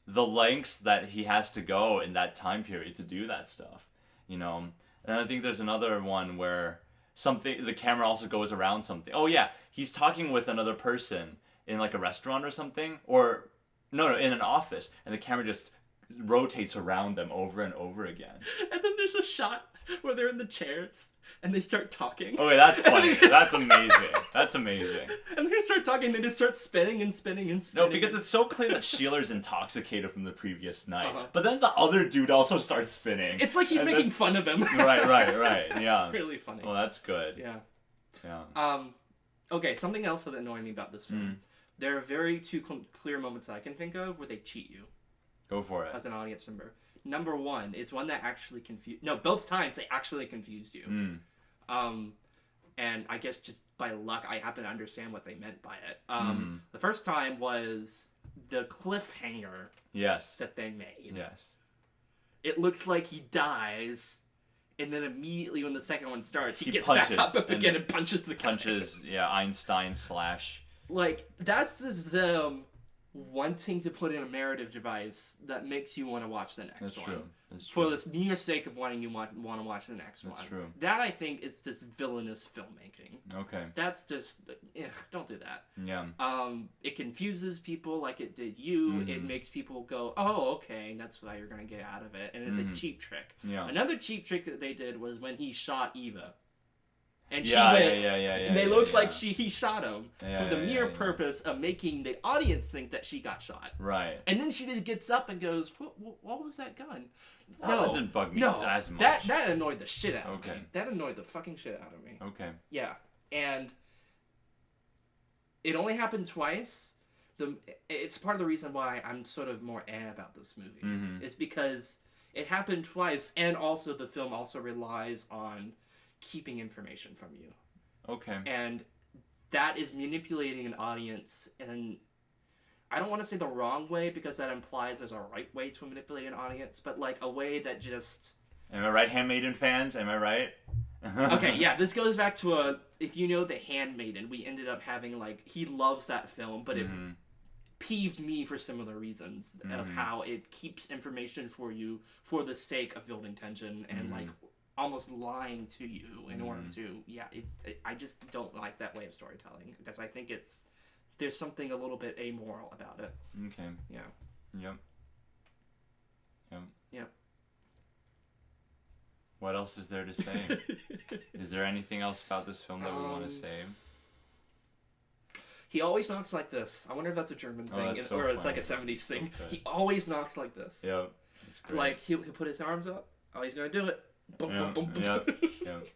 the lengths that he has to go in that time period to do that stuff, you know? And I think there's another one where the camera also goes around something. Oh, yeah, he's talking with another person in, like, a restaurant or something, or... No, in an office, and the camera just rotates around them over and over again. And
then there's a shot where they're in the chairs, and they start talking.
Okay, that's funny. That's amazing. That's amazing.
And they start talking, they just start spinning and spinning and spinning.
No, because it's so clear that Sheeler's intoxicated from the previous night. Uh-huh. But then the other dude also starts spinning.
It's like he's making fun of him.
Right, yeah.
It's really funny.
Well, that's good.
Yeah. Okay, something else that annoyed me about this film. There are very two clear moments that I can think of where they cheat you.
Go for it.
As an audience member. Number one, it's one that actually confused... No, both times they actually confused you. And I guess just by luck, I happen to understand what they meant by it. The first time was the cliffhanger that they made.
Yes.
It looks like he dies... And then immediately when the second one starts, he gets back up again and punches the guy.
Einstein /
Like, that's just them wanting to put in a narrative device that makes you want to watch the next one.
That's
true. For this mere sake of wanting you want to watch the next one.
That's true.
That, I think, is just villainous filmmaking.
Okay.
That's just... don't do that.
Yeah.
It confuses people like it did you. Mm-hmm. It makes people go, oh, okay, and that's what you're going to get out of it. And it's a cheap trick.
Yeah.
Another cheap trick that they did was when he shot Eva. And she went, and they looked like he shot him for the mere purpose of making the audience think that she got shot.
Right.
And then she just gets up and goes, what was that gun?
No, it didn't bug me as much.
That annoyed the shit out of me. That annoyed the fucking shit out of me.
Okay.
Yeah. And it only happened twice. It's part of the reason why I'm sort of more about this movie. Mm-hmm. Is because it happened twice, and also the film also relies on keeping information from you. Okay. And that is manipulating an audience, and I don't want to say the wrong way because that implies there's a right way to manipulate an audience, but like a way that just...
Am I right, Handmaiden fans? Am I right?
Okay, yeah, this goes back to if you know The Handmaiden, we ended up having like, he loves that film, but it peeved me for similar reasons of how it keeps information for you for the sake of building tension and like almost lying to you in order to, I just don't like that way of storytelling because I think there's something a little bit amoral about it.
Okay.
Yeah.
Yep. Yep.
Yep.
What else is there to say? Is there anything else about this film that we want to say?
He always knocks like this. I wonder if that's a German thing
so
or
funny.
it's like a 70s thing.
So
he always knocks like this.
Yep. That's great.
Like he'll put his arms up. Oh, he's gonna do it. Boom,
Yep.
boom, boom.
Yep. Yep.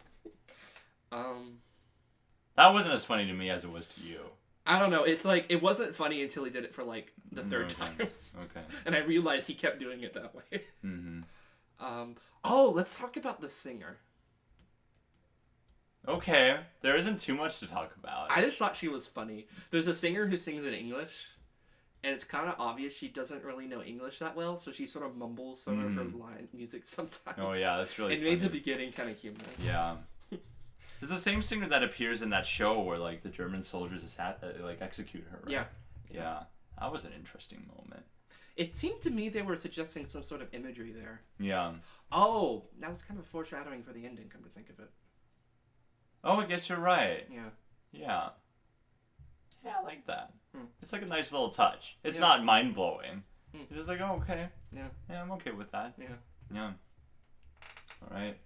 That
wasn't as funny to me as it was to you.
I don't know. It's like it wasn't funny until he did it for like the third time.
Okay.
And I realized he kept doing it that way.
Mm-hmm.
Oh, let's talk about the singer.
Okay, there isn't too much to talk about.
I just thought she was funny. There's a singer who sings in English, and it's kind of obvious she doesn't really know English that well, so she sort of mumbles some of her line music sometimes.
Oh yeah, that's really
It
funny.
made the beginning kind of humorous.
Yeah. It's the same singer that appears in that show where like the German soldiers like execute her, right?
Yeah.
Yeah. That was an interesting moment.
It seemed to me they were suggesting some sort of imagery there.
Yeah.
Oh, that was kind of foreshadowing for the ending, come to think of it.
Oh, I guess you're right.
Yeah.
Yeah. Yeah, I like that. It's like a nice little touch. It's
Yeah.
not mind-blowing. It's just like, oh, okay.
Yeah.
Yeah, I'm okay with that.
Yeah.
Yeah. All right.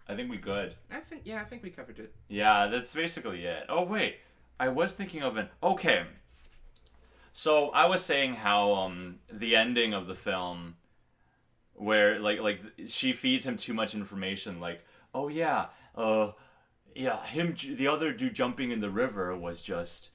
I think we good.
I think we covered it.
Yeah, that's basically it. Oh, wait. I was thinking of an... Okay. So, I was saying how the ending of the film where, like she feeds him too much information, like, oh, yeah, the other dude jumping in the river was just,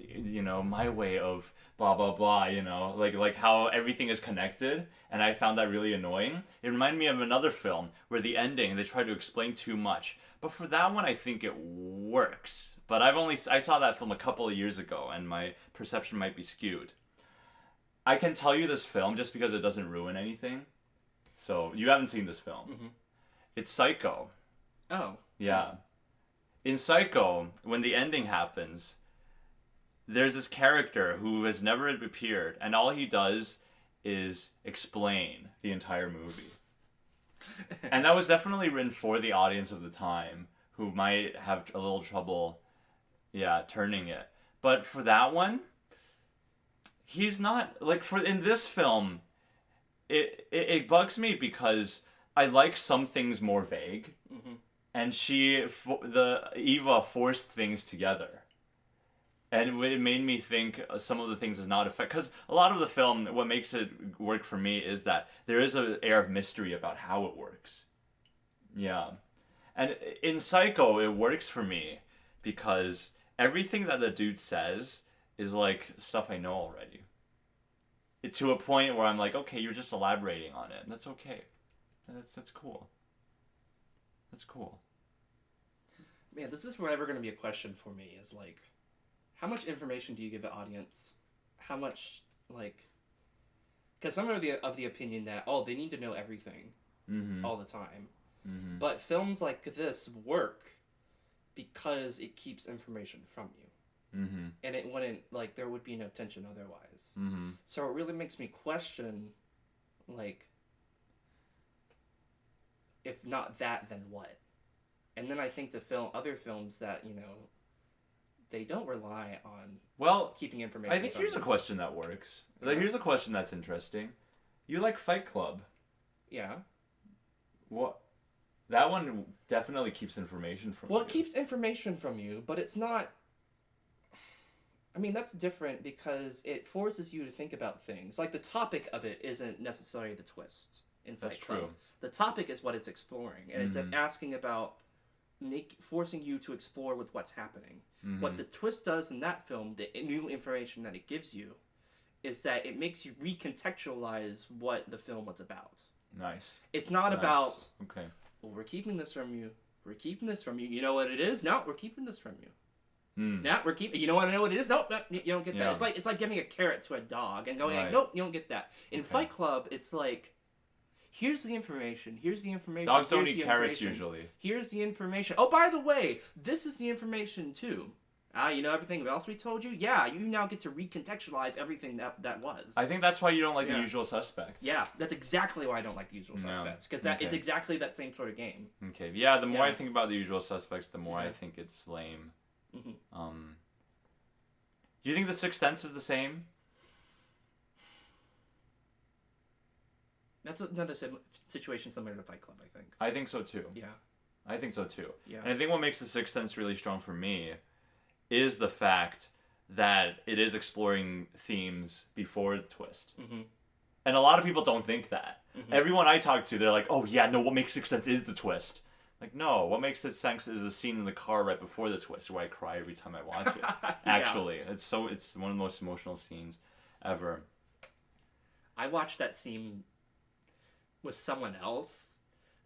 you know, my way of blah, blah, blah, you know, like how everything is connected, and I found that really annoying. It reminded me of another film where the ending, they try to explain too much. But for that one, I think it works. But I saw that film a couple of years ago, and my perception might be skewed. I can tell you this film just because it doesn't ruin anything. So, you haven't seen this film. Mm-hmm. It's Psycho.
Oh.
Yeah. In Psycho, when the ending happens, there's this character who has never appeared, and all he does is explain the entire movie. And that was definitely written for the audience of the time, who might have a little trouble, turning it. But for that one, he's not, like, in this film, it bugs me because I like some things more vague, and Eva forced things together. And it made me think some of the things is not effect, because a lot of the film, what makes it work for me is that there is an air of mystery about how it works. Yeah. And in Psycho, it works for me because everything that the dude says is like stuff I know already. To a point where I'm like, okay, you're just elaborating on it. And that's okay. That's cool. That's cool.
Man, this is forever going to be a question for me, is like, how much information do you give the audience? How much, like... Because some are of the opinion that, they need to know everything all the time. Mm-hmm. But films like this work because it keeps information from you. Mm-hmm. And it wouldn't, like, there would be no tension otherwise. Mm-hmm. So it really makes me question, like, if not that, then what? And then I think other films that, you know, they don't rely on keeping information.
I think here's a question that works. Like, here's a question that's interesting. You like Fight Club?
Yeah.
What? That one definitely keeps information from you.
Well, it keeps information from you, but it's not... I mean, that's different because it forces you to think about things. Like, the topic of it isn't necessarily the twist in Fight Club. That's true. The topic is what it's exploring, and it's asking about... forcing you to explore with what's happening. Mm-hmm. What the twist does in that film, the new information that it gives you, is that it makes you recontextualize what the film was about.
Nice.
It's not about,
okay,
well, we're keeping this from you. We're keeping this from you. You know what it is? No, we're keeping this from you. Nah, we're keeping. You don't want to know what it is? Nope, you don't get that.
Yeah.
It's like giving a carrot to a dog and going,
Right.
nope, you don't get that. In Fight Club, it's like, here's the information. Here's the information.
Dogs don't
here's
eat
the
carrots
information.
usually.
Here's the information. Oh, by the way, this is the information too. You know everything else we told you? Yeah, you now get to recontextualize everything that was.
I think that's why you don't like The Usual Suspects.
Yeah, that's exactly why I don't like The Usual Suspects. Because it's exactly that same sort of game.
Okay. Yeah, the more I think about The Usual Suspects, the more I think it's lame.
Mm-hmm.
Do you think The Sixth Sense is the same?
That's another situation similar to Fight Club, I think.
I think so too.
Yeah.
I think so too.
Yeah.
And I think what makes The Sixth Sense really strong for me is the fact that it is exploring themes before the twist.
Mm-hmm.
And a lot of people don't think that.
Mm-hmm.
Everyone I talk to, they're like, oh yeah, no, what makes Sixth Sense is the twist. Like, no, what makes Sixth Sense is the scene in the car right before the twist where I cry every time I watch it. Actually, it's one of the most emotional scenes ever.
I watched that scene with someone else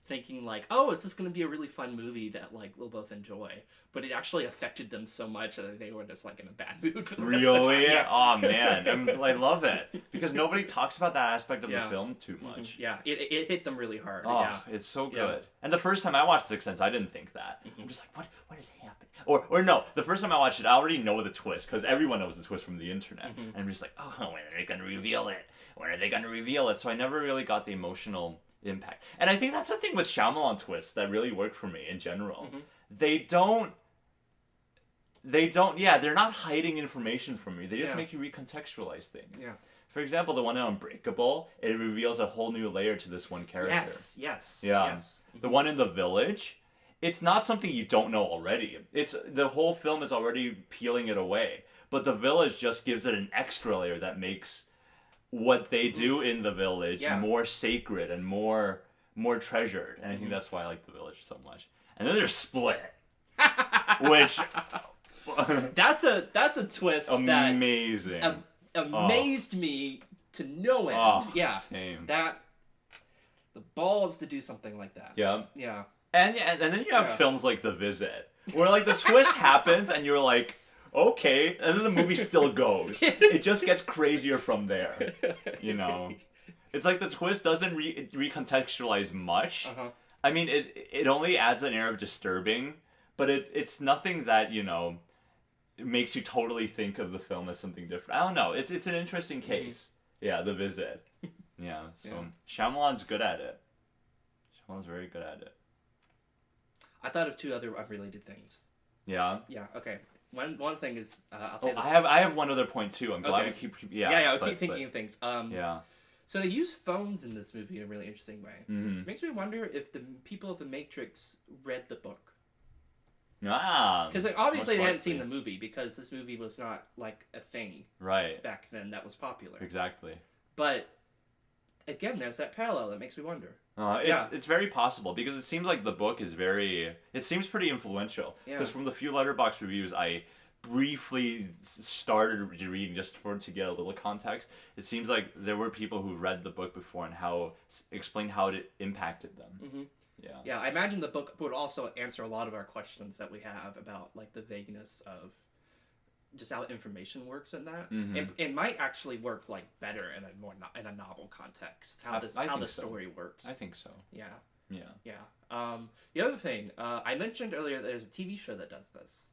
thinking like, oh, is this going to be a really fun movie that like we'll both enjoy? But it actually affected them so much that they were just like in a bad mood for the rest of the time.
Really? Oh man, I love it because nobody talks about that aspect of the film too much.
Mm-hmm. Yeah, it hit them really hard.
Oh,
yeah.
It's so good. And the first time I watched Sixth Sense, I didn't think that. I'm just like, what is happening? Or no, the first time I watched it, I already know the twist because everyone knows the twist from the internet. And I'm just like, oh, when are they going to reveal it? When are they going to reveal it? So I never really got the emotional impact. And I think that's the thing with Shyamalan twists that really work for me in general. They're not hiding information from you. They just make you recontextualize things.
Yeah.
For example, the one in Unbreakable, it reveals a whole new layer to this one character.
Yes.
The one in The Village, it's not something you don't know already. It's the whole film is already peeling it away. But The Village just gives it an extra layer that makes what they do in The Village more sacred and more treasured. And I think that's why I like The Village so much. And then there's Split, which
that's a twist
amazing.
that amazed me to no end.
Oh, same.
That the balls to do something like that.
Yeah. And then you have films like The Visit, where like the twist happens and you're like, okay, and then the movie still goes. It just gets crazier from there, you know. It's like the twist doesn't recontextualize much. I mean, it only adds an air of disturbing, but it's nothing that, you know, makes you totally think of the film as something different. I don't know. It's an interesting case. Yeah, The Visit. Yeah, so Shyamalan's good at it. Shyamalan's very good at it.
I thought of two other unrelated things.
Yeah?
Yeah, okay. One thing is, I'll say this.
I have one other point too. I'm glad we keep
I'll keep thinking of things.
Yeah.
So they use phones in this movie in a really interesting way.
Mm-hmm.
It makes me wonder if the people of The Matrix read the book.
Because
obviously they hadn't seen the movie because this movie was not like a thing back then that was popular.
Exactly.
But again, there's that parallel that makes me wonder.
It's very possible because it seems like the book is it seems pretty influential. Because from the few Letterboxd reviews I briefly started reading just to get a little context, it seems like there were people who read the book before and explained how it impacted them.
Mm-hmm. Yeah, I imagine the book would also answer a lot of our questions that we have about like the vagueness of just how information works in that. It might actually work like better in a novel context. How the story works.
I think so.
Yeah.
Yeah.
The other thing I mentioned earlier, there's a TV show that does this.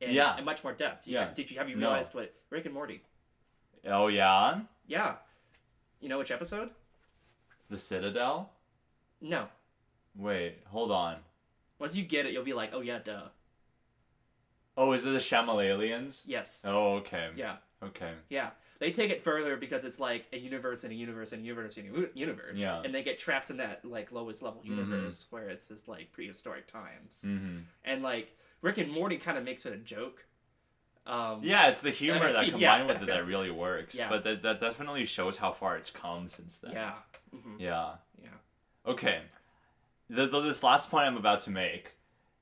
In much more depth. Have you realized what Rick and Morty?
Oh yeah.
Yeah. You know which episode?
The Citadel?
No.
Wait, hold on.
Once you get it, you'll be like, oh yeah, duh.
Oh, is it the Shamalalians?
Yes.
Oh, okay.
Yeah.
Okay.
Yeah. They take it further because it's like a universe and a universe and a universe and a universe.
Yeah.
And they get trapped in that like lowest level universe where it's just like prehistoric times. And like Rick and Morty kind of makes it a joke.
It's the humor that combined with it that really works. Yeah. But that definitely shows how far it's come since then.
Yeah.
Yeah. Okay. This last point I'm about to make,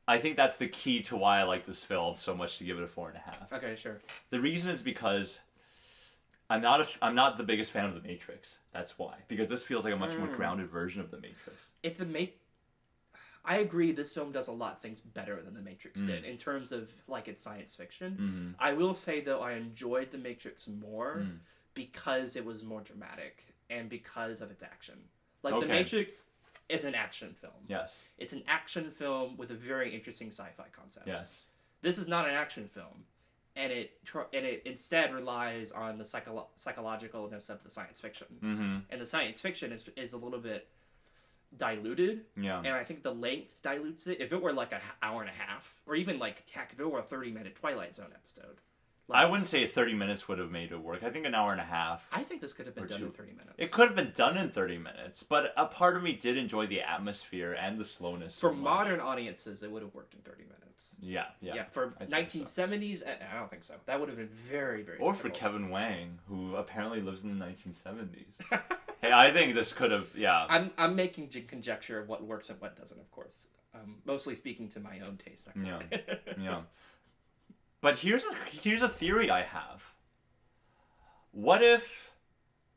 I think that's the key to why I like this film so much to give it a 4.5.
Okay, sure.
The reason is because I'm not the biggest fan of The Matrix. That's why. Because this feels like a much more grounded version of The Matrix.
I agree. This film does a lot of things better than The Matrix did in terms of like its science fiction. I will say though, I enjoyed The Matrix more because it was more dramatic and because of its action. Like The Matrix is an action film.
Yes.
It's an action film with a very interesting sci-fi concept.
Yes.
This is not an action film, and it instead relies on the psychologicalness of the science fiction. And the science fiction is a little bit diluted.
Yeah.
And I think the length dilutes it. If it were like an hour and a half, or even like heck, if it were a 30-minute Twilight Zone episode.
I wouldn't say 30 minutes would have made it work. I think an hour and a half.
I think this could have been done in 30 minutes.
It could have been done in 30 minutes, but a part of me did enjoy the atmosphere and the slowness.
For modern audiences, it would have worked in 30 minutes.
Yeah.
For 1970s, I don't think so. That would have been very, very
Or
difficult.
for Kevin Wang, who apparently lives in the 1970s. Hey, I think this could have,
I'm making conjecture of what works and what doesn't, of course. Mostly speaking to my own taste.
Yeah. But here's a theory I have. What if,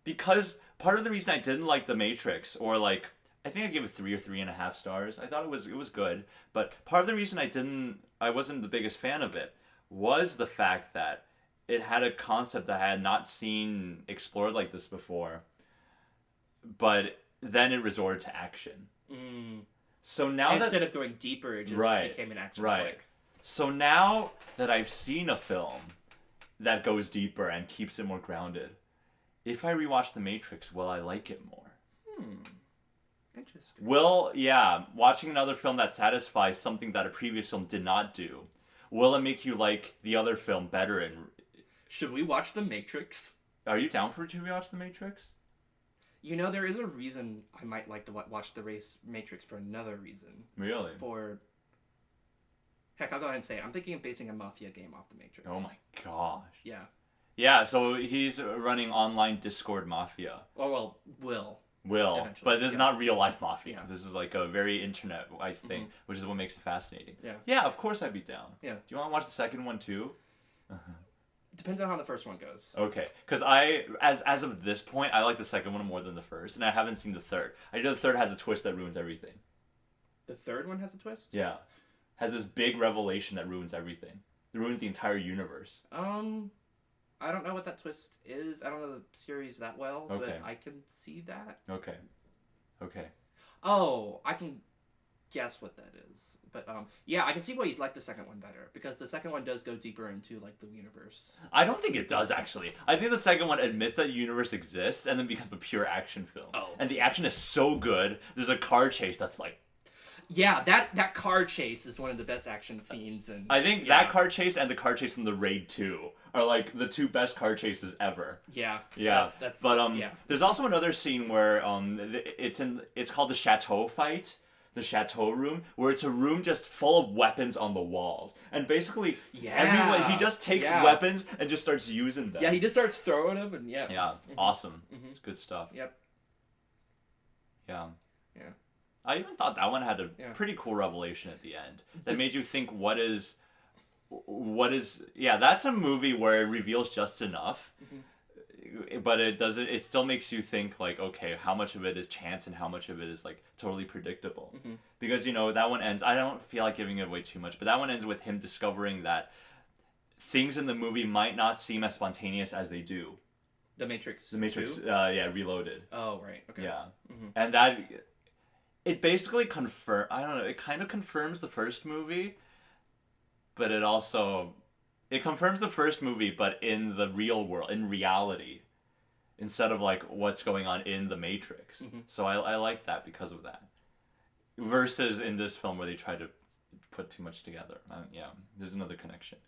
because part of the reason I didn't like The Matrix, or like, I think I gave it 3 or 3.5 stars. I thought it was good, but part of the reason I wasn't the biggest fan of it was the fact that it had a concept that I had not seen explored like this before. But then it resorted to action. So now
instead of going deeper, it just became an action flick.
So now that I've seen a film that goes deeper and keeps it more grounded, if I rewatch The Matrix, will I like it more?
Interesting.
Watching another film that satisfies something that a previous film did not do, will it make you like the other film better? And
should we watch The Matrix?
Are you down to rewatch The Matrix?
You know, there is a reason I might like to watch The Matrix for another reason.
Really?
Heck, I'll go ahead and say it. I'm thinking of basing a Mafia game off The Matrix.
Oh my gosh.
Yeah.
Yeah, so he's running online Discord Mafia.
Will. Will.
But this is not real life Mafia. Yeah. This is like a very internet-wise thing, which is what makes it fascinating. Yeah, of course I'd be down.
Yeah.
Do you want to watch the second one too?
Depends on how the first one goes.
Okay, because as of this point, I like the second one more than the first, and I haven't seen the third. I know the third has a twist that ruins everything.
The third one has a twist?
Yeah. Has this big revelation that ruins everything. It ruins the entire universe.
I don't know what that twist is. I don't know the series that well, but I can see that.
Okay.
Oh, I can guess what that is. But I can see why you like the second one better, because the second one does go deeper into like the universe.
I don't think it does, actually. I think the second one admits that the universe exists and then becomes a pure action film.
Oh.
And the action is so good. There's a car chase that's like...
Yeah, that car chase is one of the best action scenes. And
I think that car chase and the car chase from the Raid 2 are like the two best car chases ever.
Yeah.
That's there's also another scene where it's called the Chateau fight. The Chateau room, where it's a room just full of weapons on the walls. And basically, everyone, he just takes weapons and just starts using them.
Yeah, he just starts throwing them and
Yeah, awesome. It's good stuff.
Yep.
Yeah. I even thought that one had a pretty cool revelation at the end that made you think, what is that's a movie where it reveals just enough, but it still makes you think like, okay, how much of it is chance and how much of it is like totally predictable, because that one ends, I don't feel like giving it away too much, but that one ends with him discovering that things in the movie might not seem as spontaneous as they do.
The Matrix
Reloaded.
Oh, right. Okay.
Yeah. And that it basically it kind of confirms the first movie, but it confirms the first movie, but in the real world, in reality, instead of like what's going on in the Matrix. So I like that because of that. Versus in this film where they try to put too much together. There's another connection.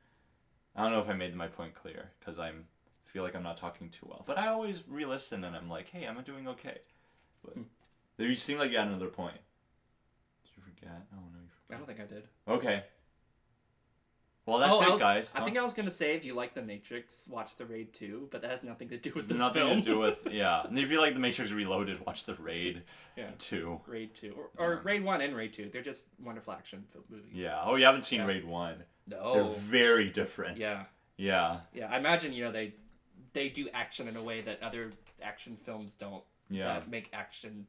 I don't know if I made my point clear, because I feel like I'm not talking too well. But I always re-listen and I'm like, hey, am I doing okay? But you seem like you had another point. Did you forget? Oh, no, you forgot.
I don't think I did.
Okay. Well, that's it, guys.
I think I was going to say, if you like The Matrix, watch The Raid 2, but that has nothing to do with this
nothing
film.
to do with, And if you like The Matrix Reloaded, watch The Raid 2.
Raid 2. Or Raid 1 and Raid 2. They're just wonderful action film movies.
Yeah. Oh, you haven't seen Raid 1.
No.
They're very different.
Yeah.
Yeah.
Yeah, I imagine, they do action in a way that other action films don't.
Yeah.
That make action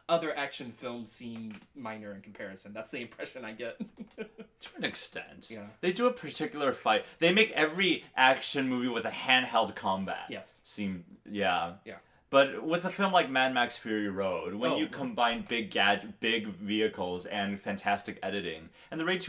other action films seem minor in comparison. That's the impression I get.
To an extent.
Yeah.
They do a particular fight. They make every action movie with a handheld combat.
Yes.
Seem, yeah.
Yeah.
But with a film like Mad Max Fury Road, when you combine big vehicles and fantastic editing, and the Raid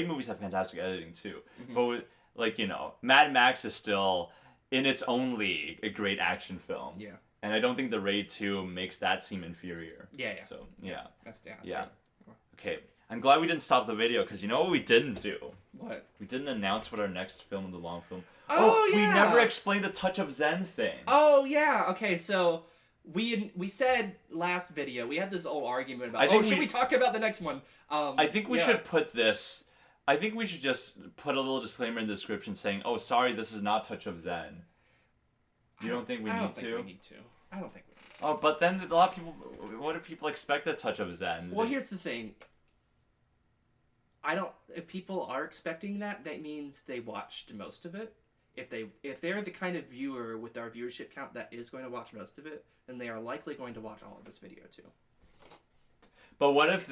movies have fantastic editing too.
Mm-hmm.
But with, like, you know, Mad Max is still, in its own league, a great action film.
Yeah.
And I don't think the Raid 2 makes that seem inferior.
Yeah, yeah.
So, yeah.
That's
Yeah.
true.
Okay. I'm glad we didn't stop the video, because you know what we didn't do?
What?
We didn't announce what our next film in the long film.
Oh, yeah!
We never explained the Touch of Zen thing.
Oh, yeah. Okay, so we said last video, we had this old argument about, should we talk about the next one?
I think we should put this... I think we should just put a little disclaimer in the description saying, oh, sorry, this is not Touch of Zen. You don't think we need to?
I don't think we need to.
Oh, but then a lot of people... What if people expect a Touch of Zen?
Well, here's the thing. If people are expecting that, that means they watched most of it. If they're the kind of viewer with our viewership count that is going to watch most of it, then they are likely going to watch all of this video too.
But what if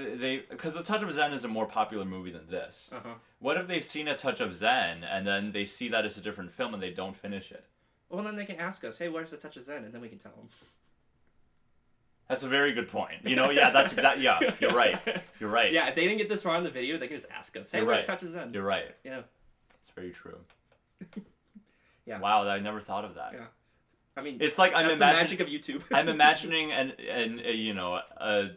because The Touch of Zen is a more popular movie than this.
Uh-huh.
What if they've seen A Touch of Zen, and then they see that it's a different film, and they don't finish it?
Well, then they can ask us, hey, where's The Touch of Zen? And then we can tell them.
That's a very good point. You know, yeah, that's exactly, yeah, you're right. You're right.
Yeah, if they didn't get this far in the video, they can just ask us, hey, where's The Touch of Zen?
You're right.
Yeah.
It's very true.
Yeah.
Wow, I never thought of that.
Yeah. I mean,
it's like
that's the magic of YouTube.
I'm imagining a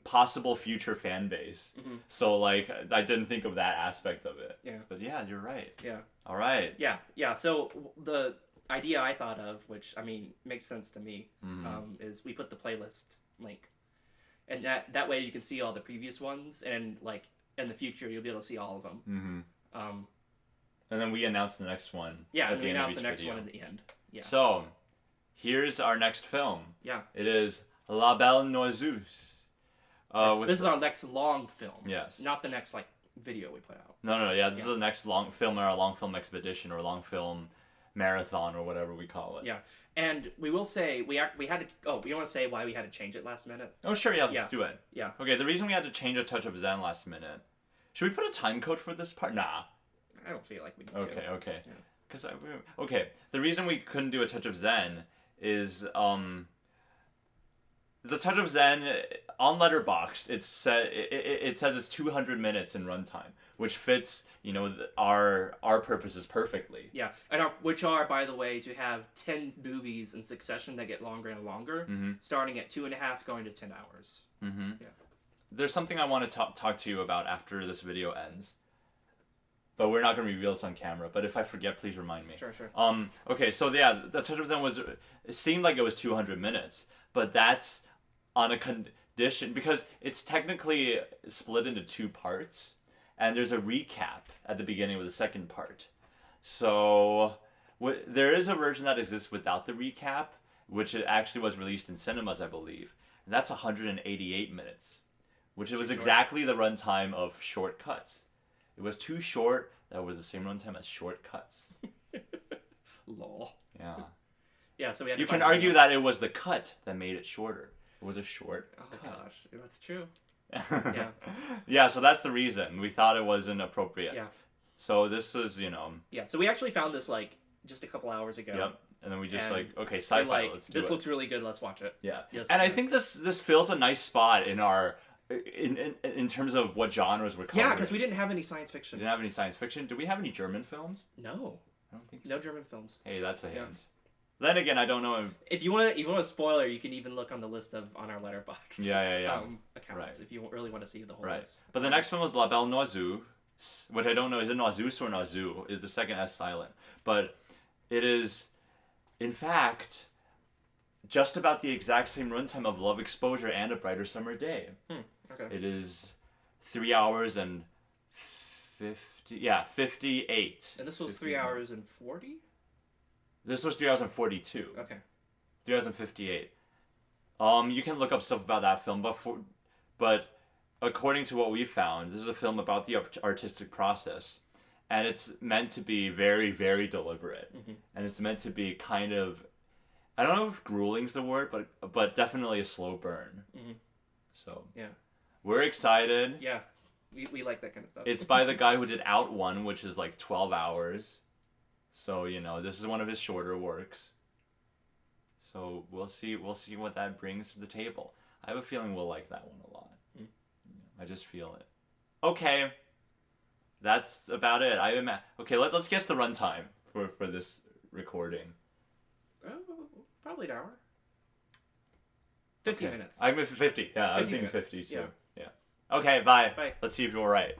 possible future fan base.
Mm-hmm.
So, like, I didn't think of that aspect of it.
Yeah.
But yeah, you're right.
Yeah.
All right.
Yeah. So the idea I thought of, which, I mean, makes sense to me, is we put the playlist link. And that way you can see all the previous ones, and, like, in the future you'll be able to see all of them. Mm-hmm.
And then we announce the next one.
Yeah, and we announce the next one at the end. Yeah.
So, here's our next film.
Yeah.
It is La Belle Noiseuse.
This is our next long film.
Yes.
Not the next, like, video we put out.
No, yeah, this is the next long film in our long film expedition, or long film marathon, or whatever we call it.
Yeah. And we will say, we had to... Oh, you want to say why we had to change it last minute?
Oh, sure, yeah, let's do it.
Yeah.
Okay, the reason we had to change A Touch of Zen last minute... Should we put a time code for this part? Nah.
I don't feel like we need to.
Okay. Yeah. The reason we couldn't do A Touch of Zen is The Touch of Zen on Letterboxd. It says it's 200 minutes in runtime, which fits our purposes perfectly.
Yeah, and which are, by the way, to have 10 movies in succession that get longer and longer, starting at 2.5 going to 10 hours. Mm-hmm. Yeah.
There's something I want to talk to you about after this video ends. But we're not going to reveal this on camera. But if I forget, please remind me. Sure. Okay, so yeah, The Touch of Zen it seemed like it was 200 minutes. But that's on a condition, because it's technically split into 2 parts. And there's a recap at the beginning of the second part. So there is a version that exists without the recap, which it actually was released in cinemas, I believe. And that's 188 minutes, which was exactly the runtime of Short Cuts. It was too short. That was the same runtime as Short Cuts.
Lol.
Yeah.
Yeah, so we had
You can argue that it was the cut that made it shorter. It was a short cut.
Gosh, that's true. Yeah.
Yeah, so that's the reason. We thought it wasn't appropriate.
Yeah.
So this was,
Yeah, so we actually found this, like, just a couple hours ago.
Yep. And then we just okay, sci-fi,
like,
let's do it.
This looks really good, let's watch it.
Yeah.
Yes,
and I think this fills a nice spot in our... In terms of what genres we're covering.
Yeah, because we didn't have any science fiction.
We didn't have any science fiction. Do we have any German films?
No.
I don't think so.
No German films.
Hey, that's a hint. Then again, I don't know
if you want a spoiler, you can even look on the list on our Letterboxd.
Yeah.
Accounts if you really want to see the whole list.
But the next one was La Belle Noiseuse, which I don't know, is it Noiseuse or Noiseuse? Is the second S silent? But it is, in fact, just about the exact same runtime of Love Exposure and A Brighter Summer Day.
Okay.
It is 3 hours and 58.
And this was 3 hours and 40?
This was 3 hours and 42.
Okay.
3 hours and 58. You can look up stuff about that film, but according to what we found, this is a film about the artistic process, and it's meant to be very, very deliberate, and it's meant to be kind of I don't know if grueling's the word, but definitely a slow burn.
Mm-hmm.
So
yeah,
we're excited.
yeah, we like that kind of stuff.
It's by the guy who did Out One, which is like 12 hours. So this is one of his shorter works. So we'll see what that brings to the table. I have a feeling we'll like that one a lot. Mm. I just feel it. Okay. That's about it. Okay, let's guess the runtime for this recording.
Oh, probably an hour. 50 minutes.
I'm 50. Yeah, I was thinking
minutes.
50 too. Yeah. Okay, bye.
Bye.
Let's see if you're right.